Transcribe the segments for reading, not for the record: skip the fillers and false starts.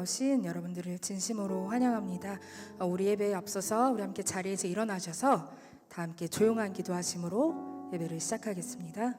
나오신 여러분들을 진심으로 환영합니다. 우리 예배에 앞서서 우리 함께 자리에서 일어나셔서 다 함께 조용한 기도하심으로 예배를 시작하겠습니다.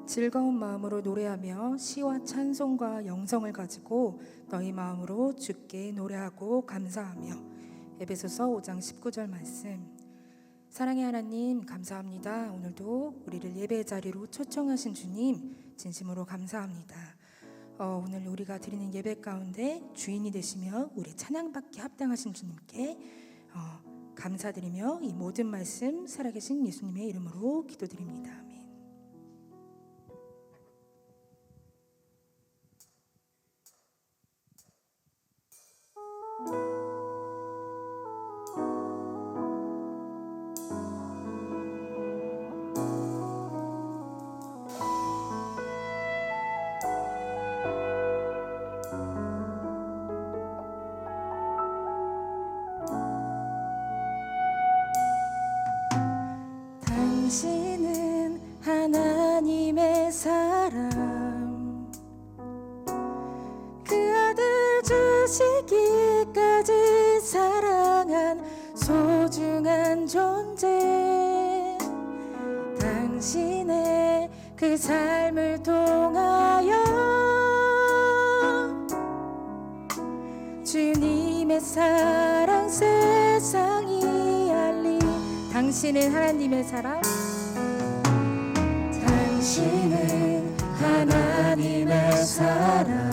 즐거운 마음으로 노래하며 시와 찬송과 영성을 가지고 너희 마음으로 주께 노래하고 감사하며. 에베소서 5장 19절 말씀. 사랑의 하나님 감사합니다. 오늘도 우리를 예배 자리로 초청하신 주님 진심으로 감사합니다. 오늘 우리가 드리는 예배 가운데 주인이 되시며 우리 찬양받기 합당하신 주님께 감사드리며 이 모든 말씀 살아계신 예수님의 이름으로 기도드립니다. 아멘. 당신은 하나님의 사람, 그 아들 주시기까지 사랑한 소중한 존재. 당신의 그 삶을 통하여 주님의 사랑 세상이 알리. 당신은 하나님의 사람, 당신은 하나님의 사람,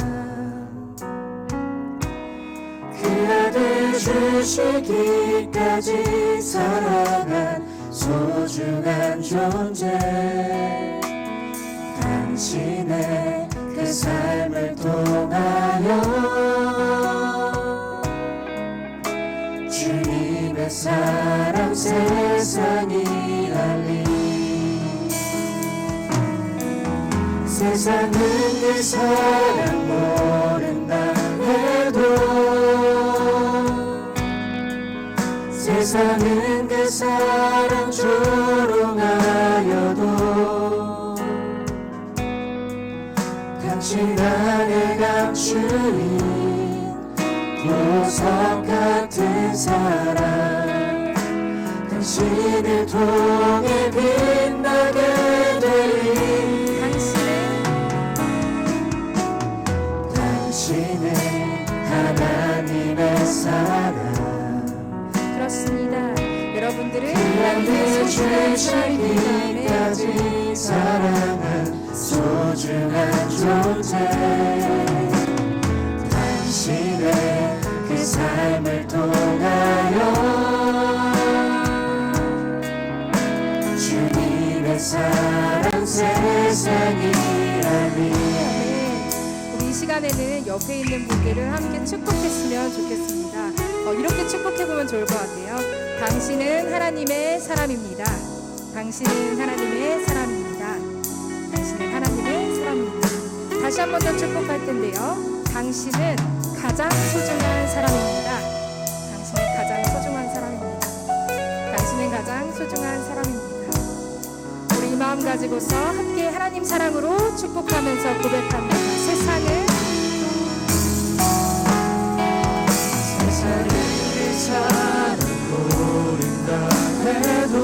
그 아들 주시기까지 사랑한 소중한 존재. 당신의 그 삶을 통하여 주님의 사랑 세상이 알리. 세상은 그 사랑 모른다 해도, 세상은 그 사랑 조롱하여도 당신 안에 감추인 보석 같은 사랑, 당신을 통해 빛나게 되리. 당신은 하나님의 사랑. 그렇습니다. 여러분들은 하나님의 주시기까지 사랑한 소중한 존재. 당신의 그 삶을 통하여 주님의 사랑 세상이 알리. 우리 이 시간에는 옆에 있는 분들을 함께 축복했으면 좋겠습니다. 이렇게 축복해보면 좋을 것 같아요. 당신은 하나님의 사람입니다. 당신은 하나님의 사람입니다. 당신은 하나님의 사람입니다. 다시 한 번 더 축복할 텐데요. 당신은 가장 소중한 사람입니다. 당신은 가장 소중한 사람입니다. 당신은 가장 소중한 사람입니다. 우리 이 마음 가지고서 함께 하나님 사랑으로 축복하면서 고백합니다. 세상은 사랑 모른다 해도,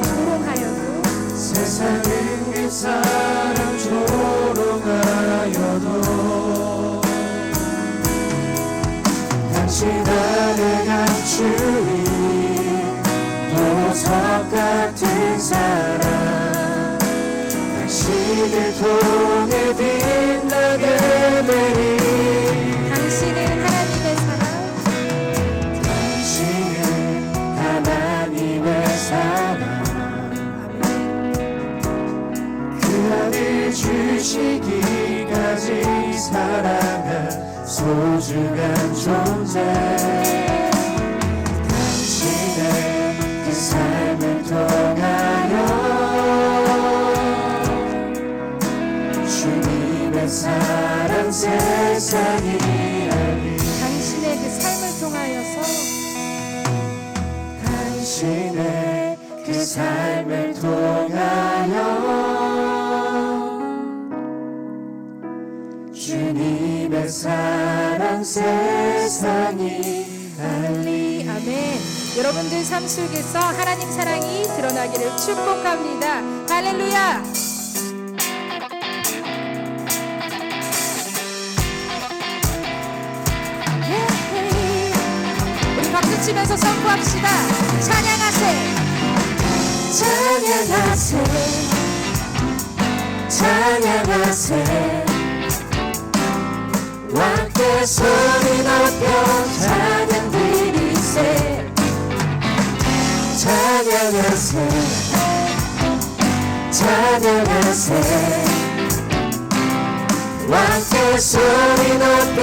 조롱하여도, 세상은 그 사랑 조롱하여도 당신 안에 감추인 보석 같은 사랑, 당신을 통해 빛나게 되리. 당신은 하나님의 사랑, 당신은 하나님의 소중한 존재 당신의 그 삶을 통하여 주님의 사랑 세상이 알리 당신의 그 삶을 통하여서 당신의 그 삶을 통하여 주님의 사랑 세상이 알리 아멘. 여러분들 삶 속에서 하나님 사랑이 드러나기를 축복합니다. 할렐루야. 우리 박수 치면서 선포합시다. 찬양하세. 찬양하세 찬양하세 함께 소리 높여 찬양 드리세 찬양하세 찬양하세 함께 소리 높여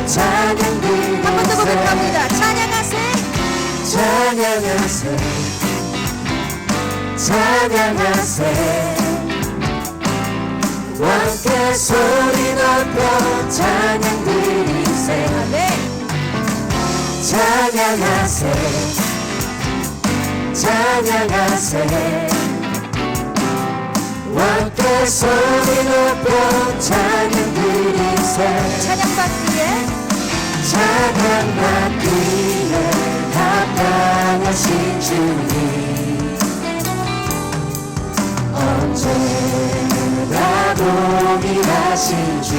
찬양 드리세 한 번 더 고백합니다. 찬양하세. 찬양하세 찬양하세 함께 소리 높여 찬양 드리세 아멘. 찬양하세 찬양하세 함께 소리 높여 찬양 드리세 찬양받기에 찬양받기에 합당하신 주님 언제나 동일하신 주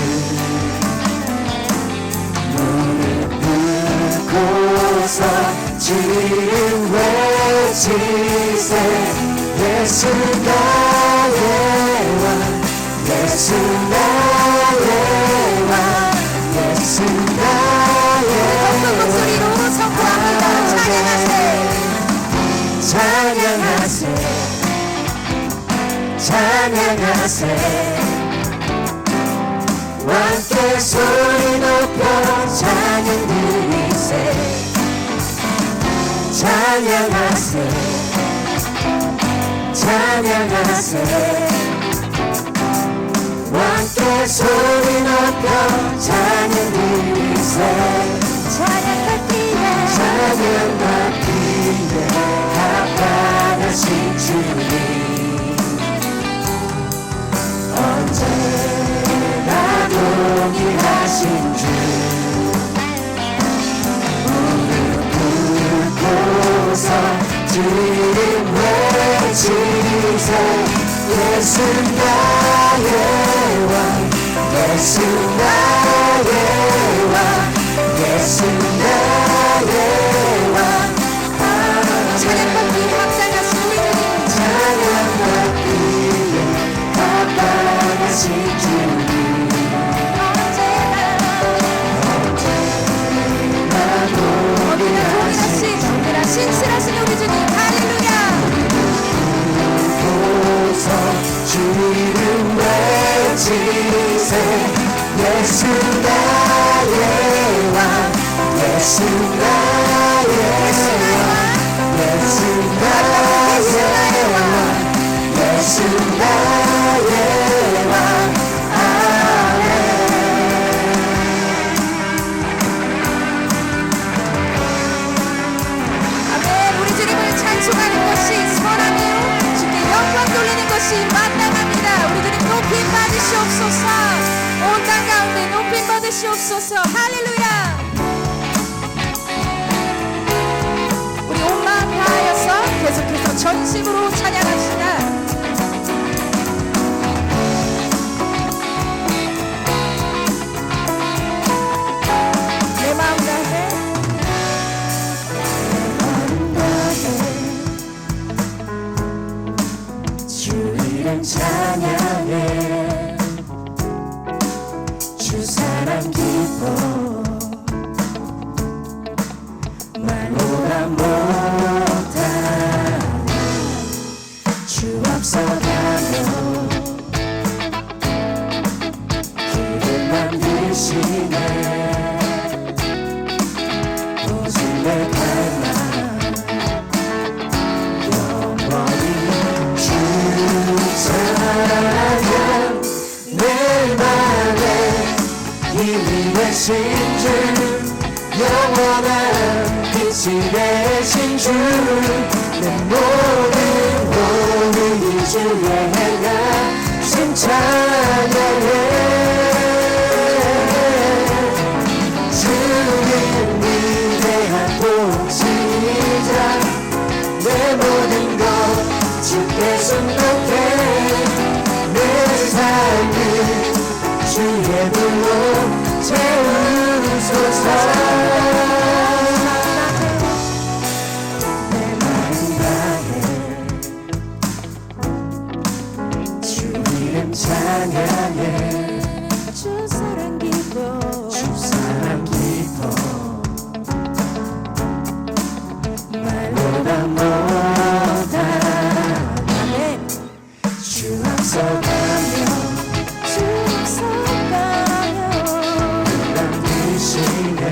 무릎 꿇고서 주님 외치세 예수 나의 왕 예수 나의 왕 예수 나의 높은 목소리로 선포합니다. 찬양하세. 찬양하세 찬양하세 함께 소리 높여 찬양 드리세 찬양하세 찬양하세 함께 소리 높여 찬양 드리세 찬양받기에 찬양받기에 합당하신 주님 언제나 동일하신 주 무릎 꿇고서 주님 외치세 예수 나의 왕 예수 나의 왕 예수 나의 왕 찬양받기에 합당하신 우리 주님. 찬양받기에 합당하신 주님 언제나 신실하신 우리 주님. 할렐루야. 주님 외치세 예수 나의 왕 예수 나의 왕 예수 나의 왕 예수 나의 왕 아멘. 우리 주님을 찬송하는 것이 선하며 주께 영광 돌리는 것이 마땅합니다. 우리 주님 높임 받으시옵소서. 온 땅 가운데 높임 받으시옵소서. 할렐루야. 우리 온 마음 다하여서 계속해서 전심으로 찬양합시다. 내 마음 다해 주 이름 찬양해 주 사랑 기뻐 말보다 못한 주 앞서가며 길을 만드시네 되신 주 영원한 빛이 되신 주 내 모든 몸이 주의 행하신 찬양해 주님 위대한 통치자 내 모든 것 주께 순복해 내 삶을 주의 불로 채우소서 내 마음 다해 주 이름 찬양해 주 사랑 기뻐 주 사랑 기뻐 말보다 못한 아멘 주 앞서가며 주 앞서가며 남기시네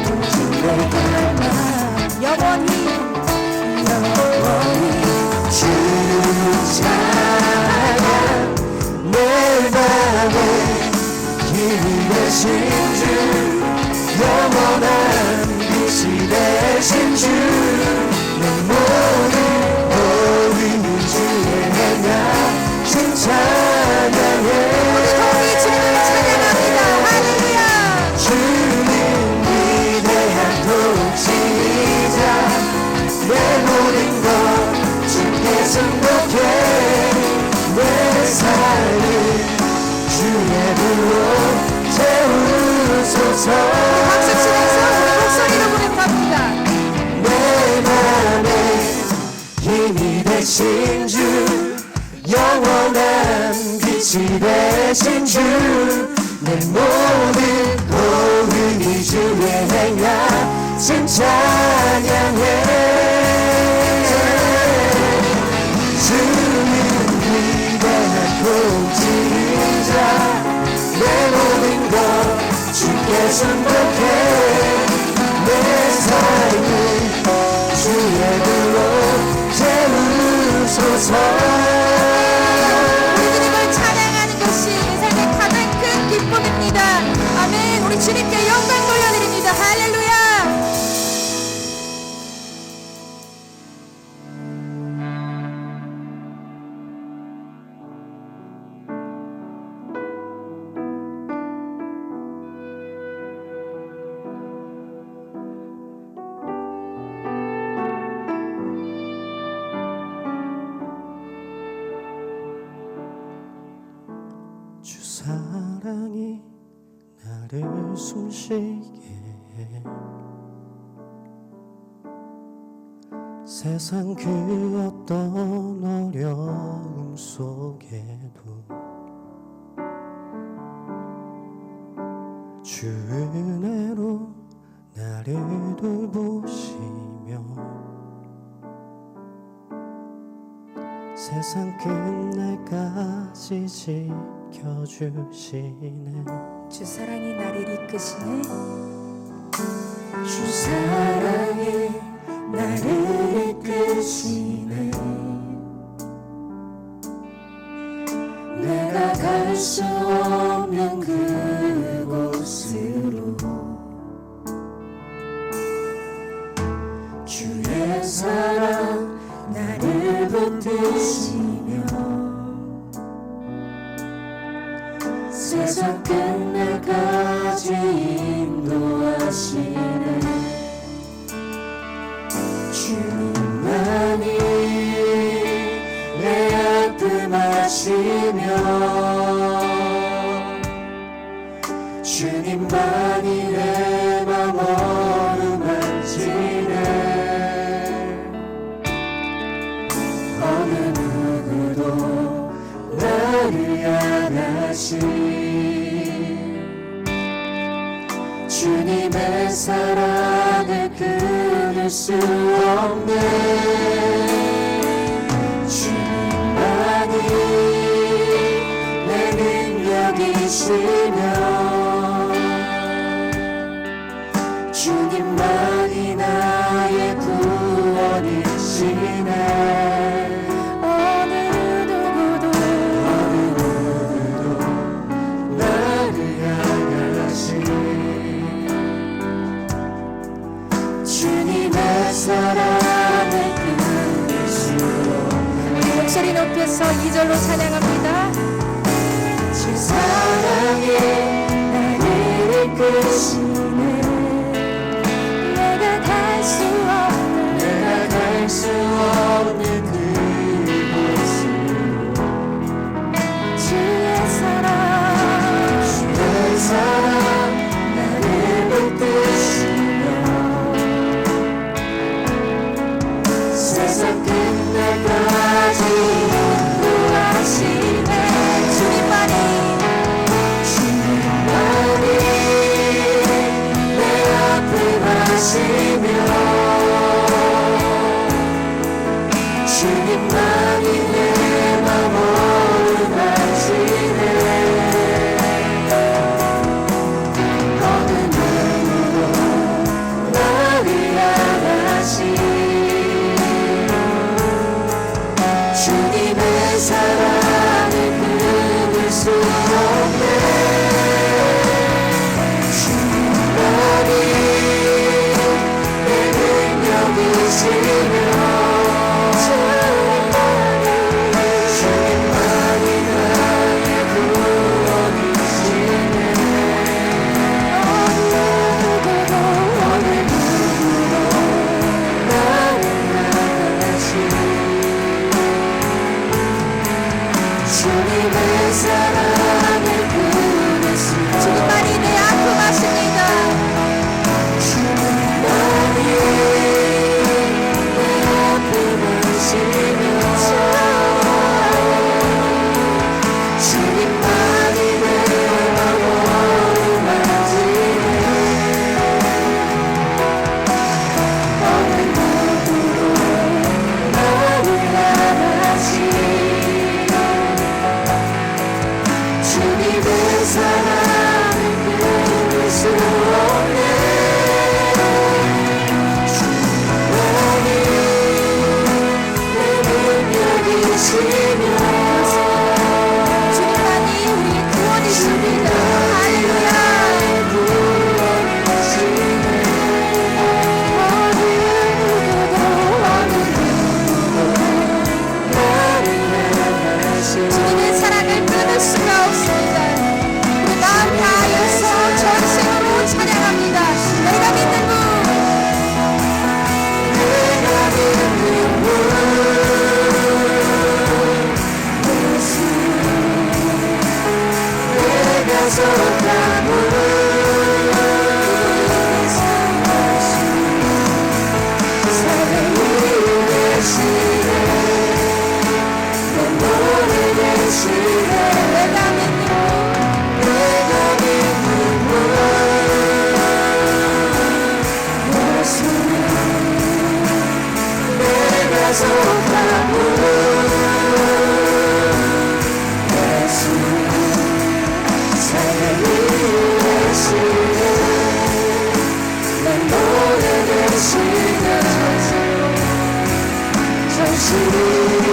모든 내 닮아 영원히 주 찬양 내 맘에 힘이 되신 주 영원한 빛이 되신 주 내 모든 몸이 주의 행하신 찬양해 우리 주님을 찬양합니다 할렐루야 주님 위대한 통치자 내 모든 것 주께 승복해 내 삶을 주의 불로 채우소서 박수 치면서 우리 목소리로 고백합니다 내 맘에 힘이 되신 주 영원한 빛이 되신 주 내 모든 고음이 주의 행하신 찬양해 주님 위대한 통치자 내 모든 것 주께 순복해 내 삶을 주의 불로 채우소서 우리 주님을 찬양하는 것이 인생의 가장 큰 기쁨입니다 아멘 우리 주님께 영광 돌려드립니다 할렐루야 주 사랑이 나를 숨쉬게 해 세상 그 어떤 어려움 속에도 주 은혜로 나를 돌보시며 세상 끝날까지 지켜주시네 주 사랑이 나를 이끄시네 주 사랑이 나를 이끄시네 내가 갈 수 없는 그곳으로 주의 사랑 나를 붙드시며 세상 끝날까지 인도하시네 주님만이 내 아픔 아시며 주님만이 내 맘 어루만지네 어느 누구도 나를 향하신 주님의 사랑을 끊을 수 없네 주님만이 내 능력이시며 주님만이 나의 구원이시네 어느 누구도 나를 목소리 높여서 2절로 찬양합니다. 주 사랑에 나를 이끄시네 내가 갈 수 없는 그곳으로 주의 사랑 나를 붙드시며 세상 끝날까지 인도하시네 주님만이 내 앞을 가시며 주님만이 내 맘 어루만지네 어느 누구도 나를 향하시 주님의 사랑을 끊을 수 없네 주님만이 내 능력이시며 주님의 사랑을 끊을 수 주님만이 내 아픔 아십니다 주님만이 내 아픔 아시며 주님만이 내 맘 어루만지네 어느 누구도 나를 향하시 주님의 사랑을 끊을 수 없네 주님만이 내 능력이시며 주님만이 우리의 구원이십니다 할렐루야 주님의 사랑을 끊을 수가 없습니다. 우리 마음 다하여서 전심으로 찬양합니다. 내가 믿는 분 예수 내가 속한 분 사랑 위에 계시네 내 노래 되시네 내가 믿는 분 예수는 내가 속한 분 예수는 사랑 위에 계시네 내 노래 되시네 전심으로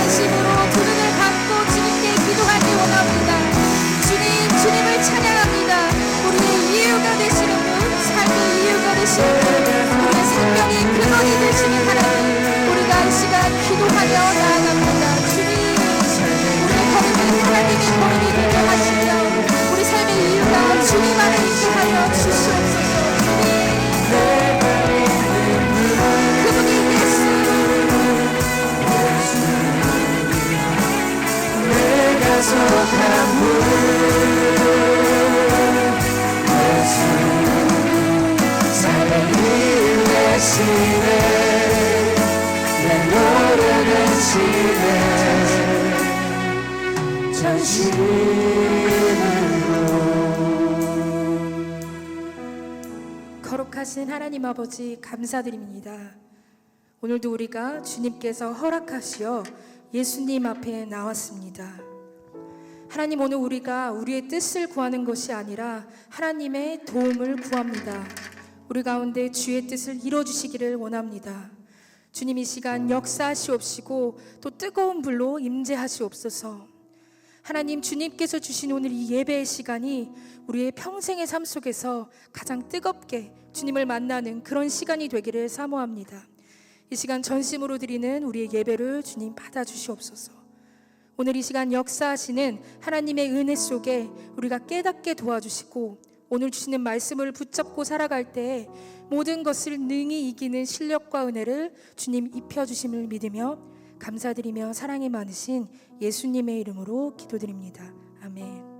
진심으로 두 눈을 감고 주님께 기도하기 원합니다. 주님, 주님을 찬양합니다. 우리의 이유가 되시는 분, 삶의 이유가 되시는 분, 우리의 생명의 근원이 되시는 하나님, 우리가 이 시간 기도하며 나아갑니다. 주님, 우리의 걸음이 하나님의 걸음이 되게 하시며 우리 삶의 이유가 주님 안에 있게 하여 주시옵소서. 그분이 예수, 내가 속한 분 예수 삶의 이유 대신에 내 노래 대신에 전심으로 거룩하신 하나님 아버지 감사드립니다. 오늘도 우리가 주님께서 허락하시어 예수님 앞에 나왔습니다. 하나님, 오늘 우리가 우리의 뜻을 구하는 것이 아니라 하나님의 도움을 구합니다. 우리 가운데 주의 뜻을 이루어주시기를 원합니다. 주님, 이 시간 역사하시옵시고 또 뜨거운 불로 임재하시옵소서. 하나님, 주님께서 주신 오늘 이 예배의 시간이 우리의 평생의 삶 속에서 가장 뜨겁게 주님을 만나는 그런 시간이 되기를 사모합니다. 이 시간 전심으로 드리는 우리의 예배를 주님 받아주시옵소서. 오늘 이 시간 역사하시는 하나님의 은혜 속에 우리가 깨닫게 도와주시고 오늘 주시는 말씀을 붙잡고 살아갈 때 모든 것을 능히 이기는 실력과 은혜를 주님 입혀주심을 믿으며 감사드리며 사랑이 많으신 예수님의 이름으로 기도드립니다. 아멘.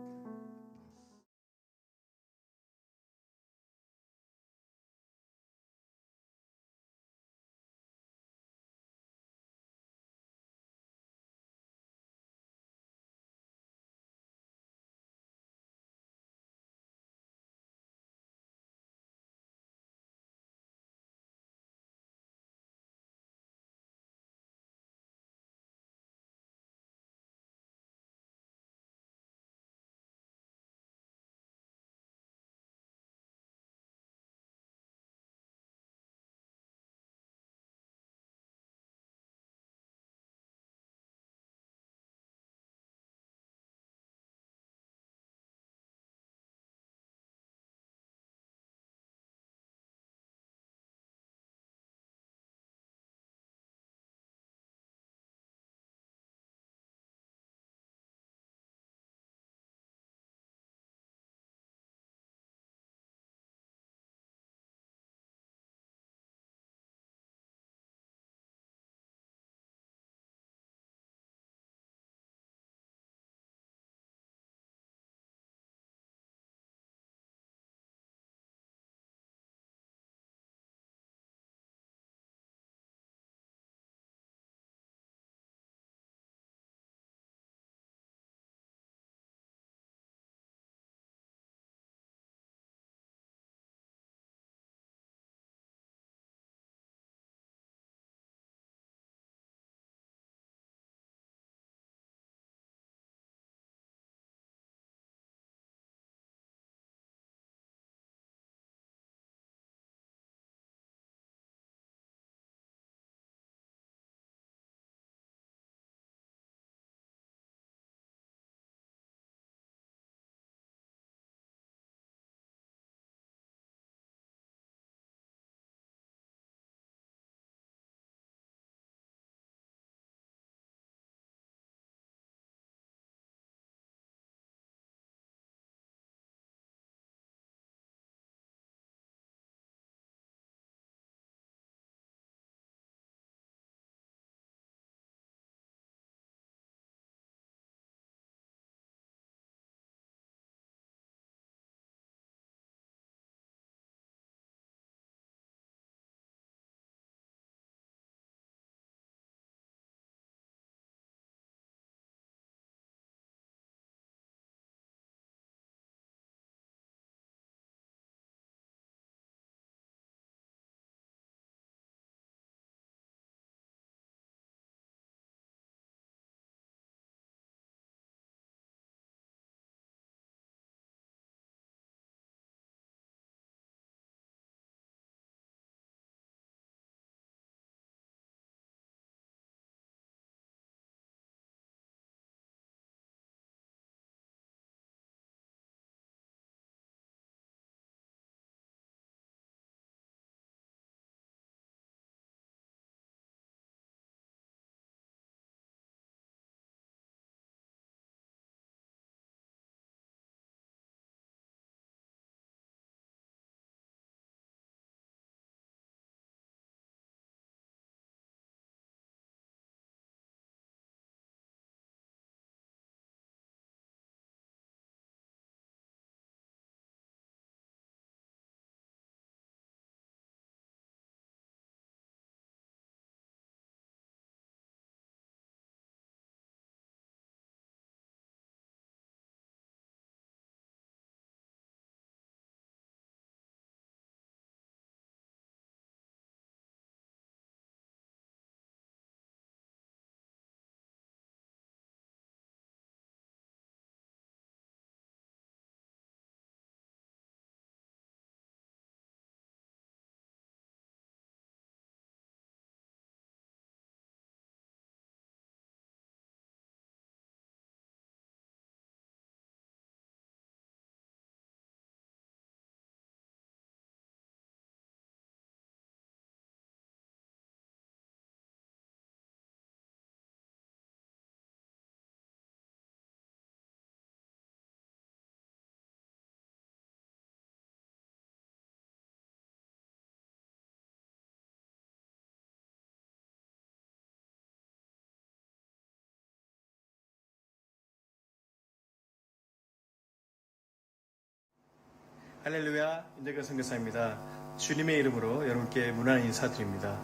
할렐루야, 임대근 선교사입니다. 주님의 이름으로 여러분께 무난한 인사드립니다.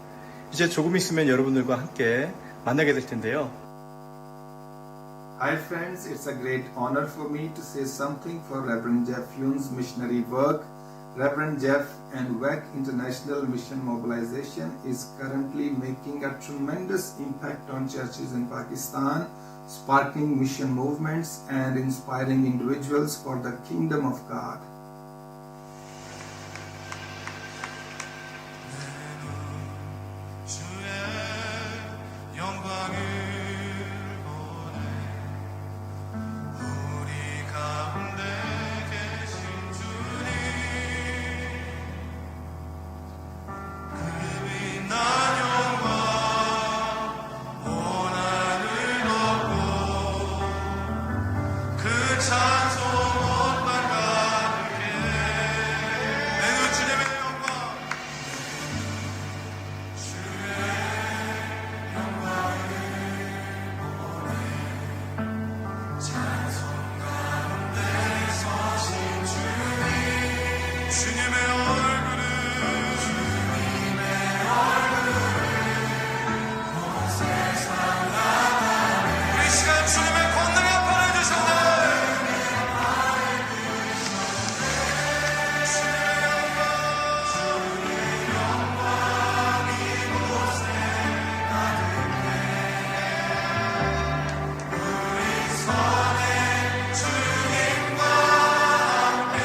이제 조금 있으면 여러분들과 함께 만나게 될 텐데요. Hi friends, it's a great honor for me to say something for Reverend Jeff Yoon's missionary work. Reverend Jeff and WEC International Mission Mobilization is currently making a tremendous impact on churches in Pakistan, sparking mission movements and inspiring individuals for the kingdom of God. 주의 영광을 보내 우리 가운데 계신 주님 그 빛난 영광 온 하늘 덮고 그 찬송 온 땅 가득해 내는 주님의 영광 주님의 얼굴을 온 세상 나가네 우리 시간 주님의 권능의 팔을 주셨네 주님의 영광 이곳에 가득해 우리 손에 주님과 함께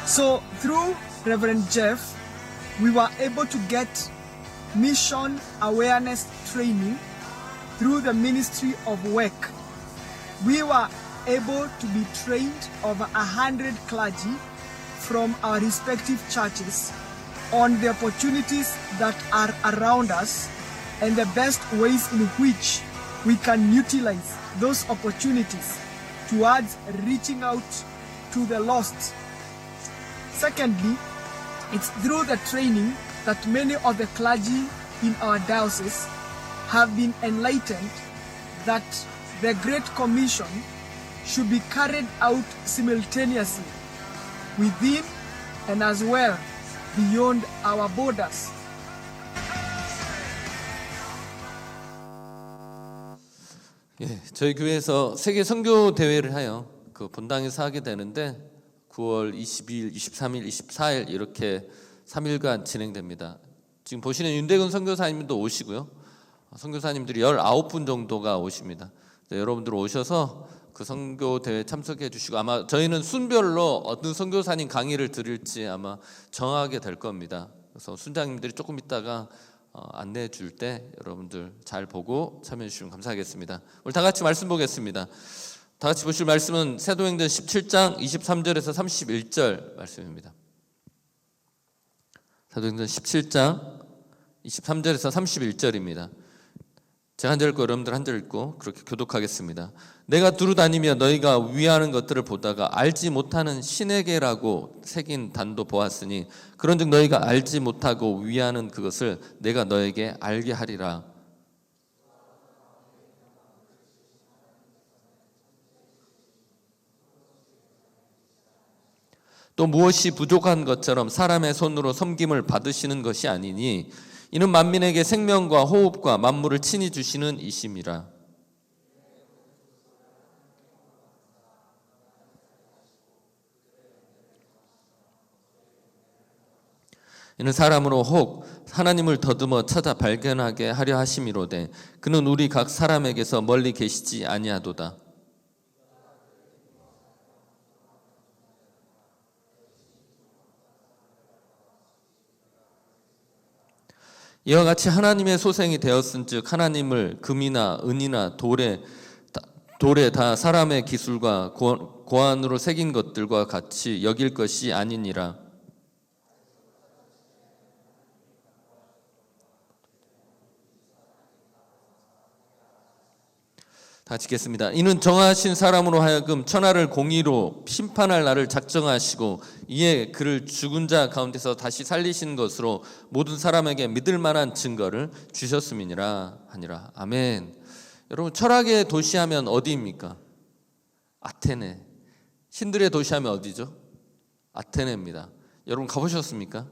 So through Reverend Jeff, we were able to get mission awareness training through the ministry of WEC. We were able to be trained over 100 clergy from our respective churches on the opportunities that are around us and the best ways in which we can utilize those opportunities towards reaching out to the lost. Secondly, it's through the training that many of the clergy in our diocese have been enlightened that the Great Commission should be carried out simultaneously within and as well beyond our borders. 예, 저희 교회에서 세계 선교 대회를 하여 그 본당에서 하게 되는데 9월 22일, 23일, 24일 이렇게 3일간 진행됩니다. 지금 보시는 윤대근 선교사님도 오시고요. 선교사님들이 19분 정도가 오십니다. 여러분들 오셔서 그 선교 대회 참석해 주시고 아마 저희는 순별로 어떤 선교사님 강의를 드릴지 아마 정하게 될 겁니다. 그래서 순장님들이 조금 있다가 안내해 줄 때 여러분들 잘 보고 참여해 주시면 감사하겠습니다. 우리 다 같이 말씀 보겠습니다. 다 같이 보실 말씀은 사도행전 17장 23절에서 31절 말씀입니다. 사도행전 17장 23절에서 31절입니다. 제가 한 절 읽고 여러분들 한 절 읽고 그렇게 교독하겠습니다. 내가 두루 다니며 너희가 위하는 것들을 보다가 알지 못하는 신에게라고 새긴 단도 보았으니 그런즉 너희가 알지 못하고 위하는 그것을 내가 너에게 알게 하리라. 또 무엇이 부족한 것처럼 사람의 손으로 섬김을 받으시는 것이 아니니 이는 만민에게 생명과 호흡과 만물을 친히 주시는 이심이라. 이는 사람으로 혹 하나님을 더듬어 찾아 발견하게 하려 하심이로되 그는 우리 각 사람에게서 멀리 계시지 아니하도다. 이와 같이 하나님의 소생이 되었은즉 하나님을 금이나 은이나 돌에 다 사람의 기술과 고안으로 새긴 것들과 같이 여길 것이 아니니라. 다 짓겠습니다. 이는 정하신 사람으로 하여금 천하를 공의로 심판할 날을 작정하시고 이에 그를 죽은 자 가운데서 다시 살리신 것으로 모든 사람에게 믿을 만한 증거를 주셨음이니라 하니라. 아멘. 여러분, 철학의 도시하면 어디입니까? 아테네. 신들의 도시하면 어디죠? 아테네입니다. 여러분 가보셨습니까?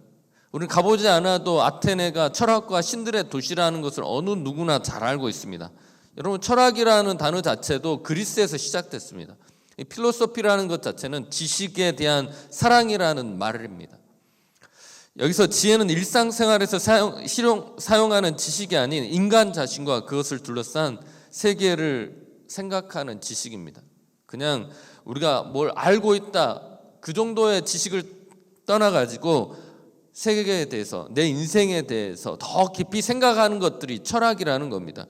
우리는 가보지 않아도 아테네가 철학과 신들의 도시라는 것을 어느 누구나 잘 알고 있습니다. 여러분, 철학이라는 단어 자체도 그리스에서 시작됐습니다. 이 필로소피라는 것 자체는 지식에 대한 사랑이라는 말입니다. 여기서 지혜는 일상생활에서 사용하는 지식이 아닌 인간 자신과 그것을 둘러싼 세계를 생각하는 지식입니다. 그냥 우리가 뭘 알고 있다, 그 정도의 지식을 떠나가지고 세계에 대해서, 내 인생에 대해서 더 깊이 생각하는 것들이 철학이라는 겁니다.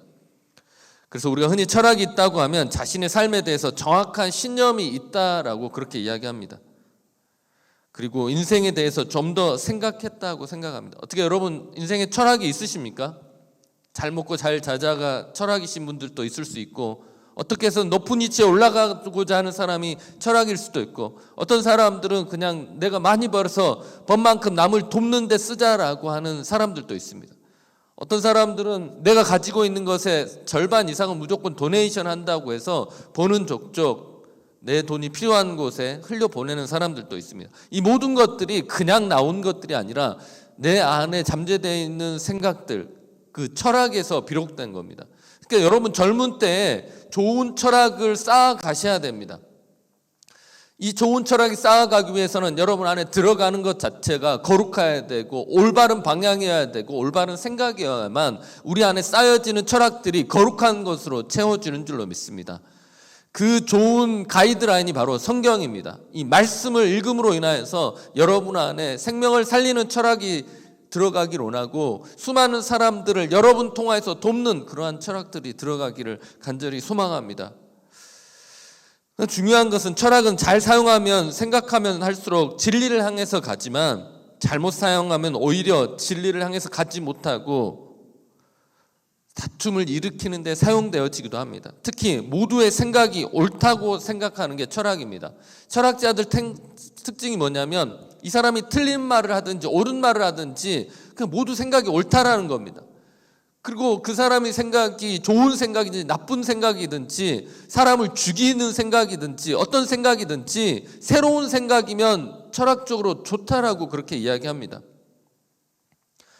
그래서 우리가 흔히 철학이 있다고 하면 자신의 삶에 대해서 정확한 신념이 있다라고 그렇게 이야기합니다. 그리고 인생에 대해서 좀 더 생각했다고 생각합니다. 어떻게 여러분 인생에 철학이 있으십니까? 잘 먹고 잘 자자가 철학이신 분들도 있을 수 있고, 어떻게 해서 높은 위치에 올라가고자 하는 사람이 철학일 수도 있고, 어떤 사람들은 그냥 내가 많이 벌어서 번만큼 남을 돕는 데 쓰자라고 하는 사람들도 있습니다. 어떤 사람들은 내가 가지고 있는 것의 절반 이상은 무조건 도네이션 한다고 해서 버는 족족 내 돈이 필요한 곳에 흘려보내는 사람들도 있습니다. 이 모든 것들이 그냥 나온 것들이 아니라 내 안에 잠재되어 있는 생각들, 그 철학에서 비롯된 겁니다. 그러니까 여러분 젊은 때에 좋은 철학을 쌓아 가셔야 됩니다. 이 좋은 철학이 쌓아가기 위해서는 여러분 안에 들어가는 것 자체가 거룩해야 되고 올바른 방향이어야 되고 올바른 생각이어야만 우리 안에 쌓여지는 철학들이 거룩한 것으로 채워지는 줄로 믿습니다. 그 좋은 가이드라인이 바로 성경입니다. 이 말씀을 읽음으로 인하여서 여러분 안에 생명을 살리는 철학이 들어가기를 원하고, 수많은 사람들을 여러분 통하여서 돕는 그러한 철학들이 들어가기를 간절히 소망합니다. 중요한 것은 철학은 잘 사용하면, 생각하면 할수록 진리를 향해서 가지만 잘못 사용하면 오히려 진리를 향해서 가지 못하고 다툼을 일으키는 데 사용되어지기도 합니다. 특히 모두의 생각이 옳다고 생각하는 게 철학입니다. 철학자들 특징이 뭐냐면 이 사람이 틀린 말을 하든지 옳은 말을 하든지 그냥 모두 생각이 옳다라는 겁니다. 그리고 그 사람의 생각이 좋은 생각이든지 나쁜 생각이든지 사람을 죽이는 생각이든지 어떤 생각이든지 새로운 생각이면 철학적으로 좋다라고 그렇게 이야기합니다.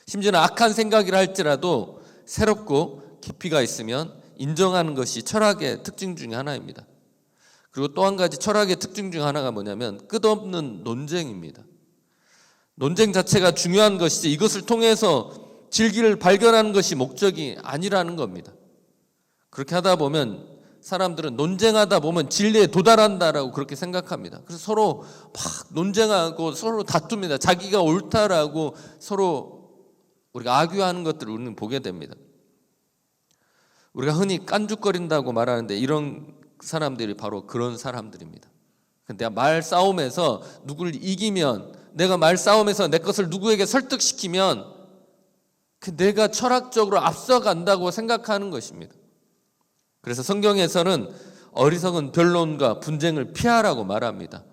심지어는 악한 생각이라 할지라도 새롭고 깊이가 있으면 인정하는 것이 철학의 특징 중에 하나입니다. 그리고 또 한 가지 철학의 특징 중 하나가 뭐냐면 끝없는 논쟁입니다. 논쟁 자체가 중요한 것이지 이것을 통해서 진리를 발견하는 것이 목적이 아니라는 겁니다. 그렇게 하다 보면 사람들은 논쟁하다 보면 진리에 도달한다라고 그렇게 생각합니다. 그래서 서로 막 논쟁하고 서로 다툽니다. 자기가 옳다라고 서로 우리가 악유하는 것들을 우리는 보게 됩니다. 우리가 흔히 깐죽거린다고 말하는데 이런 사람들이 바로 그런 사람들입니다. 내가 말 싸움에서 누구를 이기면, 내가 말 싸움에서 내 것을 누구에게 설득시키면 내가 철학적으로 앞서간다고 생각하는 것입니다. 그래서 성경에서는 어리석은 변론과 분쟁을 피하라고 말합니다.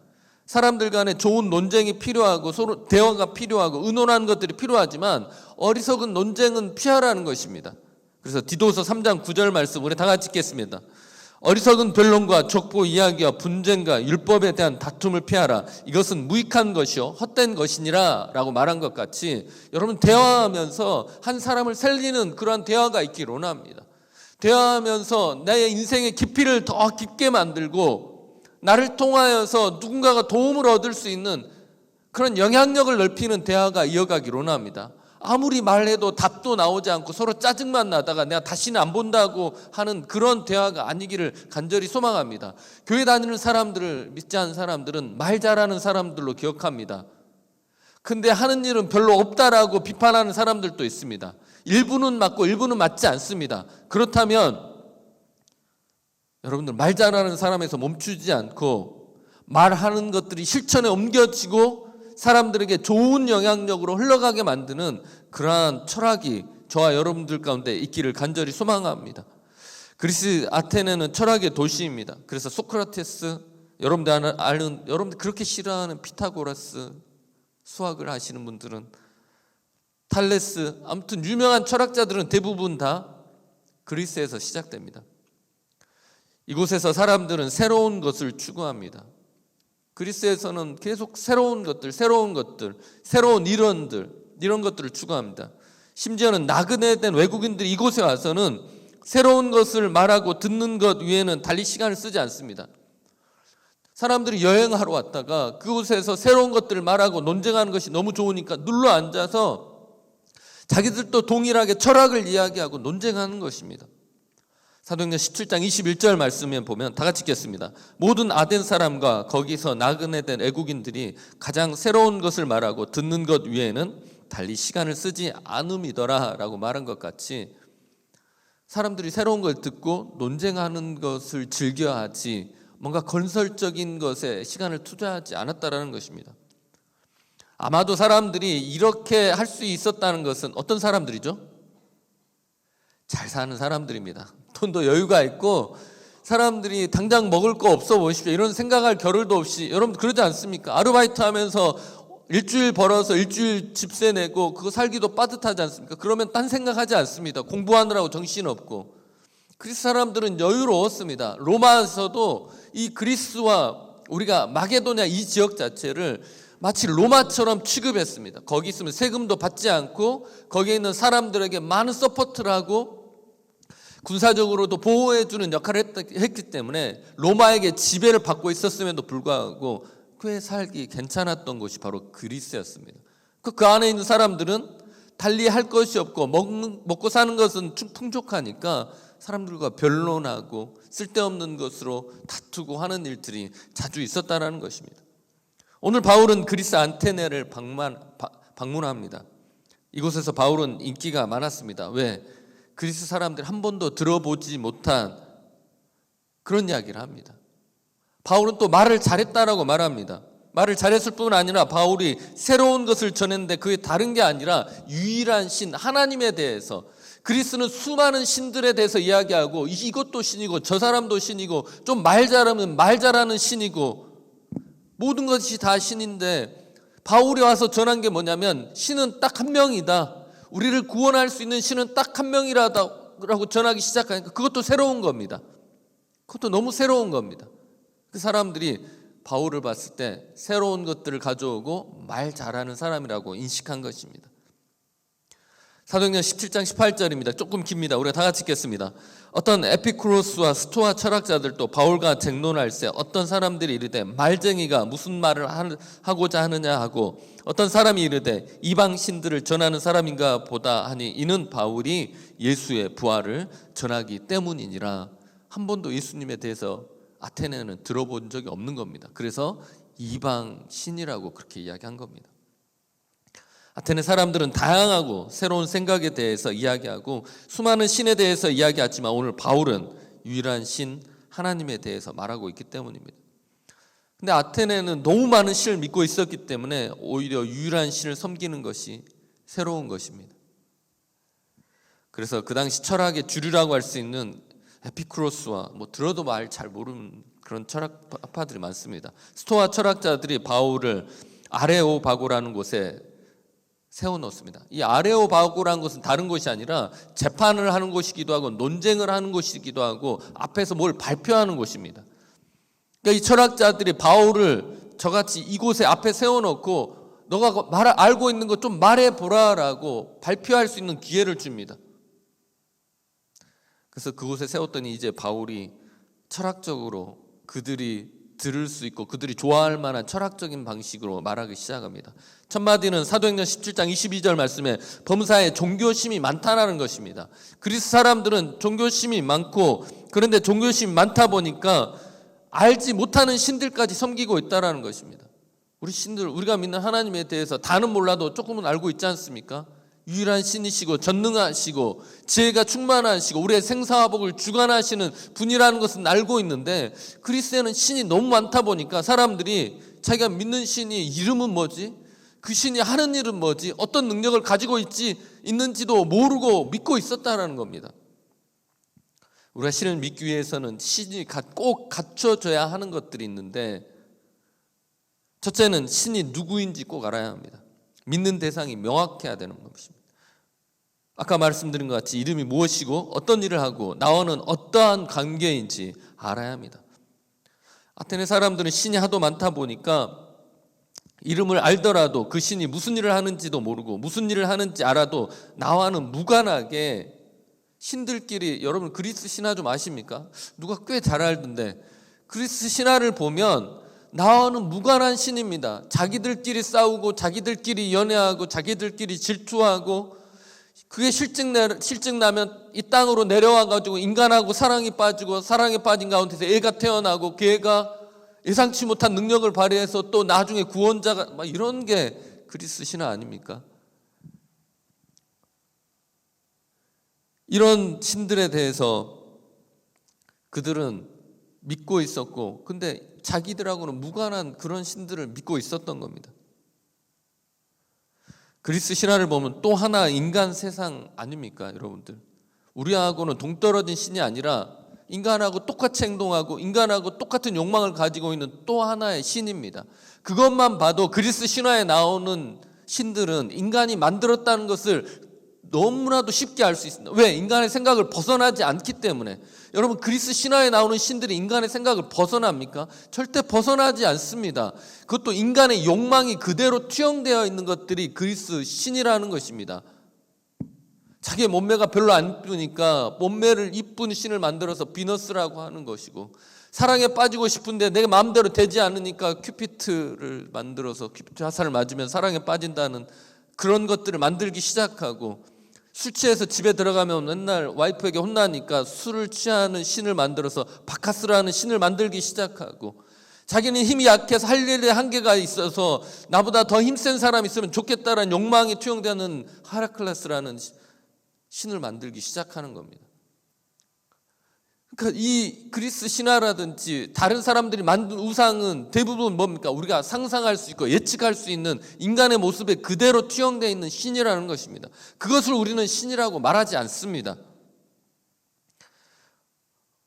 사람들 간에 좋은 논쟁이 필요하고 서로 대화가 필요하고 의논하는 것들이 필요하지만 어리석은 논쟁은 피하라는 것입니다. 그래서 디도서 3장 9절 말씀 우리 다 같이 읽겠습니다. 어리석은 변론과 족보 이야기와 분쟁과 율법에 대한 다툼을 피하라. 이것은 무익한 것이요 헛된 것이니라 라고 말한 것 같이 여러분 대화하면서 한 사람을 살리는 그러한 대화가 있기를 원합니다. 대화하면서 나의 인생의 깊이를 더 깊게 만들고 나를 통하여서 누군가가 도움을 얻을 수 있는 그런 영향력을 넓히는 대화가 이어가기를 원합니다. 아무리 말해도 답도 나오지 않고 서로 짜증만 나다가 내가 다시는 안 본다고 하는 그런 대화가 아니기를 간절히 소망합니다. 교회 다니는 사람들을 믿지 않는 사람들은 말 잘하는 사람들로 기억합니다. 근데 하는 일은 별로 없다라고 비판하는 사람들도 있습니다. 일부는 맞고 일부는 맞지 않습니다. 그렇다면 여러분들 말 잘하는 사람에서 멈추지 않고 말하는 것들이 실천에 옮겨지고 사람들에게 좋은 영향력으로 흘러가게 만드는 그러한 철학이 저와 여러분들 가운데 있기를 간절히 소망합니다. 그리스 아테네는 철학의 도시입니다. 그래서 소크라테스, 여러분들 그렇게 싫어하는 피타고라스, 수학을 하시는 분들은 탈레스, 아무튼 유명한 철학자들은 대부분 다 그리스에서 시작됩니다. 이곳에서 사람들은 새로운 것을 추구합니다. 그리스에서는 계속 새로운 것들, 새로운 이론들, 이런 것들을 추구합니다. 심지어는 나그네된 외국인들이 이곳에 와서는 새로운 것을 말하고 듣는 것 외에는 달리 시간을 쓰지 않습니다. 사람들이 여행하러 왔다가 그곳에서 새로운 것들을 말하고 논쟁하는 것이 너무 좋으니까 눌러 앉아서 자기들도 동일하게 철학을 이야기하고 논쟁하는 것입니다. 사도행전 17장 21절 말씀에 보면 다 같이 읽겠습니다. 모든 아덴 사람과 거기서 나그네된 애국인들이 가장 새로운 것을 말하고 듣는 것 외에는 달리 시간을 쓰지 않음이더라 라고 말한 것 같이 사람들이 새로운 걸 듣고 논쟁하는 것을 즐겨하지 뭔가 건설적인 것에 시간을 투자하지 않았다라는 것입니다. 아마도 사람들이 이렇게 할 수 있었다는 것은 어떤 사람들이죠? 잘 사는 사람들입니다. 돈도 여유가 있고 사람들이 당장 먹을 거 없어 보십시오. 이런 생각할 겨를도 없이 여러분 그러지 않습니까? 아르바이트 하면서 일주일 벌어서 일주일 집세 내고 그거 살기도 빠듯하지 않습니까? 그러면 딴 생각하지 않습니다. 공부하느라고 정신없고. 그리스 사람들은 여유로웠습니다. 로마에서도 이 그리스와 우리가 마게도냐 이 지역 자체를 마치 로마처럼 취급했습니다. 거기 있으면 세금도 받지 않고 거기에 있는 사람들에게 많은 서포트를 하고 군사적으로도 보호해주는 역할을 했기 때문에 로마에게 지배를 받고 있었음에도 불구하고 꽤 살기 괜찮았던 곳이 바로 그리스였습니다. 그 안에 있는 사람들은 달리 할 것이 없고 먹고 사는 것은 풍족하니까 사람들과 변론하고 쓸데없는 것으로 다투고 하는 일들이 자주 있었다는 것입니다. 오늘 바울은 그리스 아테네를 방문합니다. 이곳에서 바울은 인기가 많았습니다. 왜? 그리스 사람들이 한 번도 들어보지 못한 그런 이야기를 합니다. 바울은 또 말을 잘했다라고 말합니다. 말을 잘했을 뿐 아니라 바울이 새로운 것을 전했는데 그게 다른 게 아니라 유일한 신 하나님에 대해서, 그리스는 수많은 신들에 대해서 이야기하고 이것도 신이고 저 사람도 신이고 좀 말 잘하면 말 잘하는 신이고 모든 것이 다 신인데 바울이 와서 전한 게 뭐냐면 신은 딱 한 명이다. 우리를 구원할 수 있는 신은 딱 한 명이라고 전하기 시작하니까 그것도 새로운 겁니다. 그것도 너무 새로운 겁니다. 그 사람들이 바울을 봤을 때 새로운 것들을 가져오고 말 잘하는 사람이라고 인식한 것입니다. 사도행전 17장 18절입니다. 조금 깁니다. 우리가 다 같이 읽겠습니다. 어떤 에피쿠로스와 스토아 철학자들도 바울과 쟁론할세 어떤 사람들이 이르되 말쟁이가 무슨 말을 하고자 하느냐 하고 어떤 사람이 이르되 이방 신들을 전하는 사람인가 보다 하니 이는 바울이 예수의 부활을 전하기 때문이니라. 한 번도 예수님에 대해서 아테네는 들어본 적이 없는 겁니다. 그래서 이방 신이라고 그렇게 이야기한 겁니다. 아테네 사람들은 다양하고 새로운 생각에 대해서 이야기하고 수많은 신에 대해서 이야기하지만 오늘 바울은 유일한 신 하나님에 대해서 말하고 있기 때문입니다. 근데 아테네는 너무 많은 신을 믿고 있었기 때문에 오히려 유일한 신을 섬기는 것이 새로운 것입니다. 그래서 그 당시 철학의 주류라고 할 수 있는 에피쿠로스와 들어도 말 잘 모르는 그런 철학파들이 많습니다. 스토아 철학자들이 바울을 아레오바고라는 곳에 세워놓습니다. 이 아레오바고라는 것은 다른 것이 아니라 재판을 하는 곳이기도 하고 논쟁을 하는 곳이기도 하고 앞에서 뭘 발표하는 곳입니다. 그러니까 이 철학자들이 바울을 저같이 이곳에 앞에 세워놓고 너가 알고 있는 것 좀 말해보라라고 발표할 수 있는 기회를 줍니다. 그래서 그곳에 세웠더니 이제 바울이 철학적으로 그들이 들을 수 있고 그들이 좋아할 만한 철학적인 방식으로 말하기 시작합니다. 첫 마디는 사도행전 17장 22절 말씀에 범사에 종교심이 많다라는 것입니다. 그리스 사람들은 종교심이 많고 그런데 종교심이 많다 보니까 알지 못하는 신들까지 섬기고 있다라는 것입니다. 우리 신들, 우리가 믿는 하나님에 대해서 다는 몰라도 조금은 알고 있지 않습니까? 유일한 신이시고 전능하시고 지혜가 충만하시고 우리의 생사화복을 주관하시는 분이라는 것은 알고 있는데, 그리스에는 신이 너무 많다 보니까 사람들이 자기가 믿는 신이 이름은 뭐지? 그 신이 하는 일은 뭐지? 어떤 능력을 가지고 있는지도 모르고 믿고 있었다라는 겁니다. 우리가 신을 믿기 위해서는 신이 꼭 갖춰져야 하는 것들이 있는데, 첫째는 신이 누구인지 꼭 알아야 합니다. 믿는 대상이 명확해야 되는 것입니다. 아까 말씀드린 것 같이 이름이 무엇이고 어떤 일을 하고 나와는 어떠한 관계인지 알아야 합니다. 아테네 사람들은 신이 하도 많다 보니까 이름을 알더라도 그 신이 무슨 일을 하는지도 모르고, 무슨 일을 하는지 알아도 나와는 무관하게 신들끼리, 여러분 그리스 신화 좀 아십니까? 누가 꽤 잘 알던데, 그리스 신화를 보면 나와는 무관한 신입니다. 자기들끼리 싸우고 자기들끼리 연애하고 자기들끼리 질투하고, 그게 실증나면 이 땅으로 내려와가지고 인간하고 사랑에 빠지고, 사랑에 빠진 가운데서 애가 태어나고, 그 애가 예상치 못한 능력을 발휘해서 또 나중에 구원자가, 막 이런 게 그리스 신화 아닙니까? 이런 신들에 대해서 그들은 믿고 있었고, 근데 자기들하고는 무관한 그런 신들을 믿고 있었던 겁니다. 그리스 신화를 보면 또 하나 인간 세상 아닙니까, 여러분들? 우리하고는 동떨어진 신이 아니라 인간하고 똑같이 행동하고 인간하고 똑같은 욕망을 가지고 있는 또 하나의 신입니다. 그것만 봐도 그리스 신화에 나오는 신들은 인간이 만들었다는 것을 너무나도 쉽게 알 수 있습니다. 왜? 인간의 생각을 벗어나지 않기 때문에. 여러분, 그리스 신화에 나오는 신들이 인간의 생각을 벗어납니까? 절대 벗어나지 않습니다. 그것도 인간의 욕망이 그대로 투영되어 있는 것들이 그리스 신이라는 것입니다. 자기의 몸매가 별로 안 이쁘니까 몸매를 이쁜 신을 만들어서 비너스라고 하는 것이고, 사랑에 빠지고 싶은데 내가 마음대로 되지 않으니까 큐피트를 만들어서 큐피트 화살을 맞으면 사랑에 빠진다는 그런 것들을 만들기 시작하고, 술 취해서 집에 들어가면 맨날 와이프에게 혼나니까 술을 취하는 신을 만들어서 바카스라는 신을 만들기 시작하고, 자기는 힘이 약해서 할 일에 한계가 있어서 나보다 더 힘센 사람이 있으면 좋겠다라는 욕망이 투영되는 헤라클레스라는 신을 만들기 시작하는 겁니다. 그러니까 이 그리스 신화라든지 다른 사람들이 만든 우상은 대부분 뭡니까? 우리가 상상할 수 있고 예측할 수 있는 인간의 모습에 그대로 투영되어 있는 신이라는 것입니다. 그것을 우리는 신이라고 말하지 않습니다.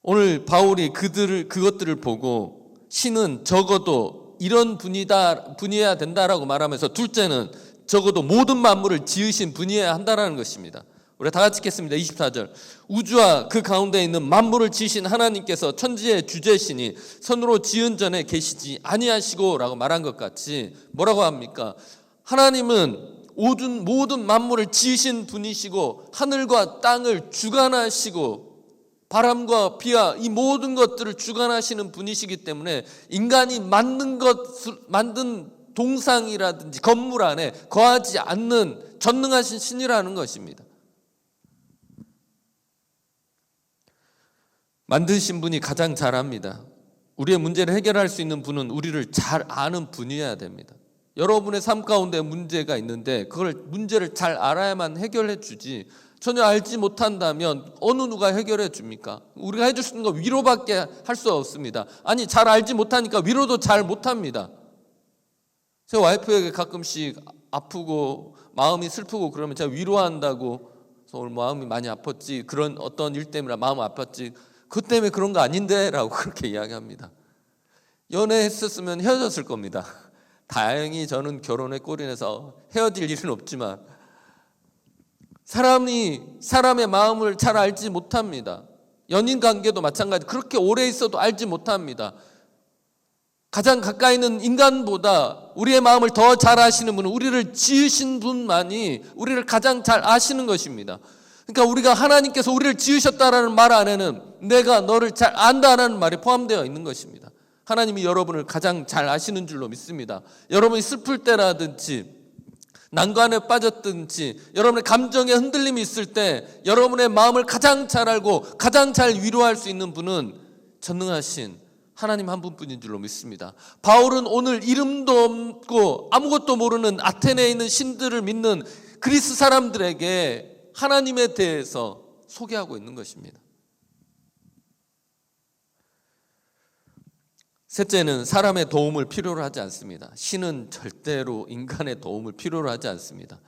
오늘 바울이 그것들을 보고 신은 적어도 이런 분이어야 된다라고 말하면서, 둘째는 적어도 모든 만물을 지으신 분이어야 한다라는 것입니다. 우리 다 같이 읽겠습니다. 24절. 우주와 그 가운데 있는 만물을 지으신 하나님께서 천지의 주재시니 손으로 지은 전에 계시지 아니하시고 라고 말한 것 같이 뭐라고 합니까? 하나님은 모든 만물을 지으신 분이시고 하늘과 땅을 주관하시고 바람과 비와 이 모든 것들을 주관하시는 분이시기 때문에 인간이 만든 동상이라든지 건물 안에 거하지 않는 전능하신 신이라는 것입니다. 만드신 분이 가장 잘 압니다. 우리의 문제를 해결할 수 있는 분은 우리를 잘 아는 분이어야 됩니다. 여러분의 삶 가운데 문제가 있는데 그걸 문제를 잘 알아야만 해결해 주지, 전혀 알지 못한다면 어느 누가 해결해 줍니까? 우리가 해줄 수 있는 건 위로밖에 할 수 없습니다. 아니, 잘 알지 못하니까 위로도 잘 못합니다. 제 와이프에게 가끔씩 아프고 마음이 슬프고 그러면 제가 위로한다고, 오늘 마음이 많이 아팠지, 그런 어떤 일 때문에 마음 아팠지, 그것 때문에 그런 거 아닌데 라고 그렇게 이야기합니다. 연애했었으면 헤어졌을 겁니다. 다행히 저는 결혼에 꼴이 내서 헤어질 일은 없지만, 사람의 마음을 잘 알지 못합니다. 연인 관계도 마찬가지, 그렇게 오래 있어도 알지 못합니다. 가장 가까이 있는 인간보다 우리의 마음을 더 잘 아시는 분은 우리를 지으신 분만이 우리를 가장 잘 아시는 것입니다. 그러니까 우리가 하나님께서 우리를 지으셨다라는 말 안에는 내가 너를 잘 안다라는 말이 포함되어 있는 것입니다. 하나님이 여러분을 가장 잘 아시는 줄로 믿습니다. 여러분이 슬플 때라든지 난관에 빠졌든지 여러분의 감정에 흔들림이 있을 때 여러분의 마음을 가장 잘 알고 가장 잘 위로할 수 있는 분은 전능하신 하나님 한 분뿐인 줄로 믿습니다. 바울은 오늘 이름도 없고 아무것도 모르는 아테네에 있는 신들을 믿는 그리스 사람들에게 하나님에 대해서 소개하고 있는 것입니다. 셋째는 사람의 도움을 필요로 하지 않습니다. 신은 절대로 인간의 도움을 필요로 하지 않습니다.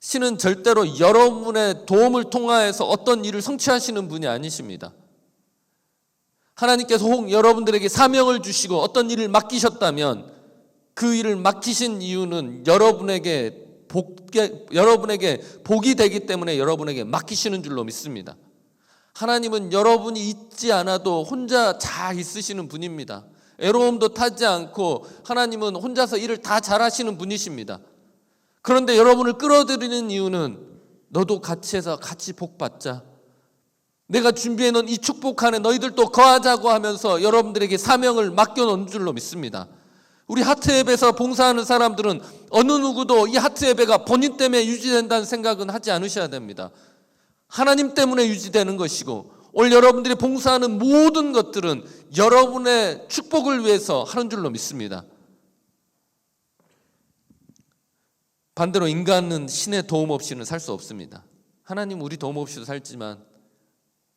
신은 절대로 여러분의 도움을 통하여서 어떤 일을 성취하시는 분이 아니십니다. 하나님께서 혹 여러분들에게 사명을 주시고 어떤 일을 맡기셨다면 그 일을 맡기신 이유는 여러분에게 복이 되기 때문에 여러분에게 맡기시는 줄로 믿습니다. 하나님은 여러분이 있지 않아도 혼자 잘 있으시는 분입니다. 애로움도 타지 않고 하나님은 혼자서 일을 다 잘하시는 분이십니다. 그런데 여러분을 끌어들이는 이유는 너도 같이 해서 같이 복받자. 내가 준비해 놓은 이 축복 안에 너희들도 거하자고 하면서 여러분들에게 사명을 맡겨놓은 줄로 믿습니다. 우리 하트앱에서 봉사하는 사람들은 어느 누구도 이 하트앱가 본인 때문에 유지된다는 생각은 하지 않으셔야 됩니다. 하나님 때문에 유지되는 것이고 오늘 여러분들이 봉사하는 모든 것들은 여러분의 축복을 위해서 하는 줄로 믿습니다. 반대로 인간은 신의 도움 없이는 살 수 없습니다. 하나님 우리 도움 없이도 살지만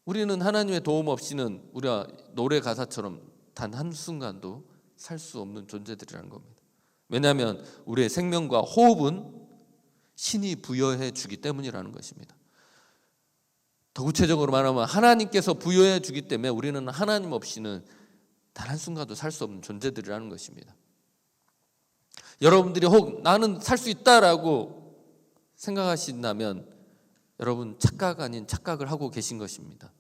우리는 하나님의 도움 없이는 우리가 노래 가사처럼 단 한순간도 살 수 없는 존재들이라는 겁니다. 왜냐하면 우리의 생명과 호흡은 신이 부여해 주기 때문이라는 것입니다. 더 구체적으로 말하면 하나님께서 부여해 주기 때문에 우리는 하나님 없이는 단 한순간도 살 수 없는 존재들이라는 것입니다. 여러분들이 혹 나는 살 수 있다라고 생각하신다면 여러분 착각 아닌 착각을 하고 계신 것입니다.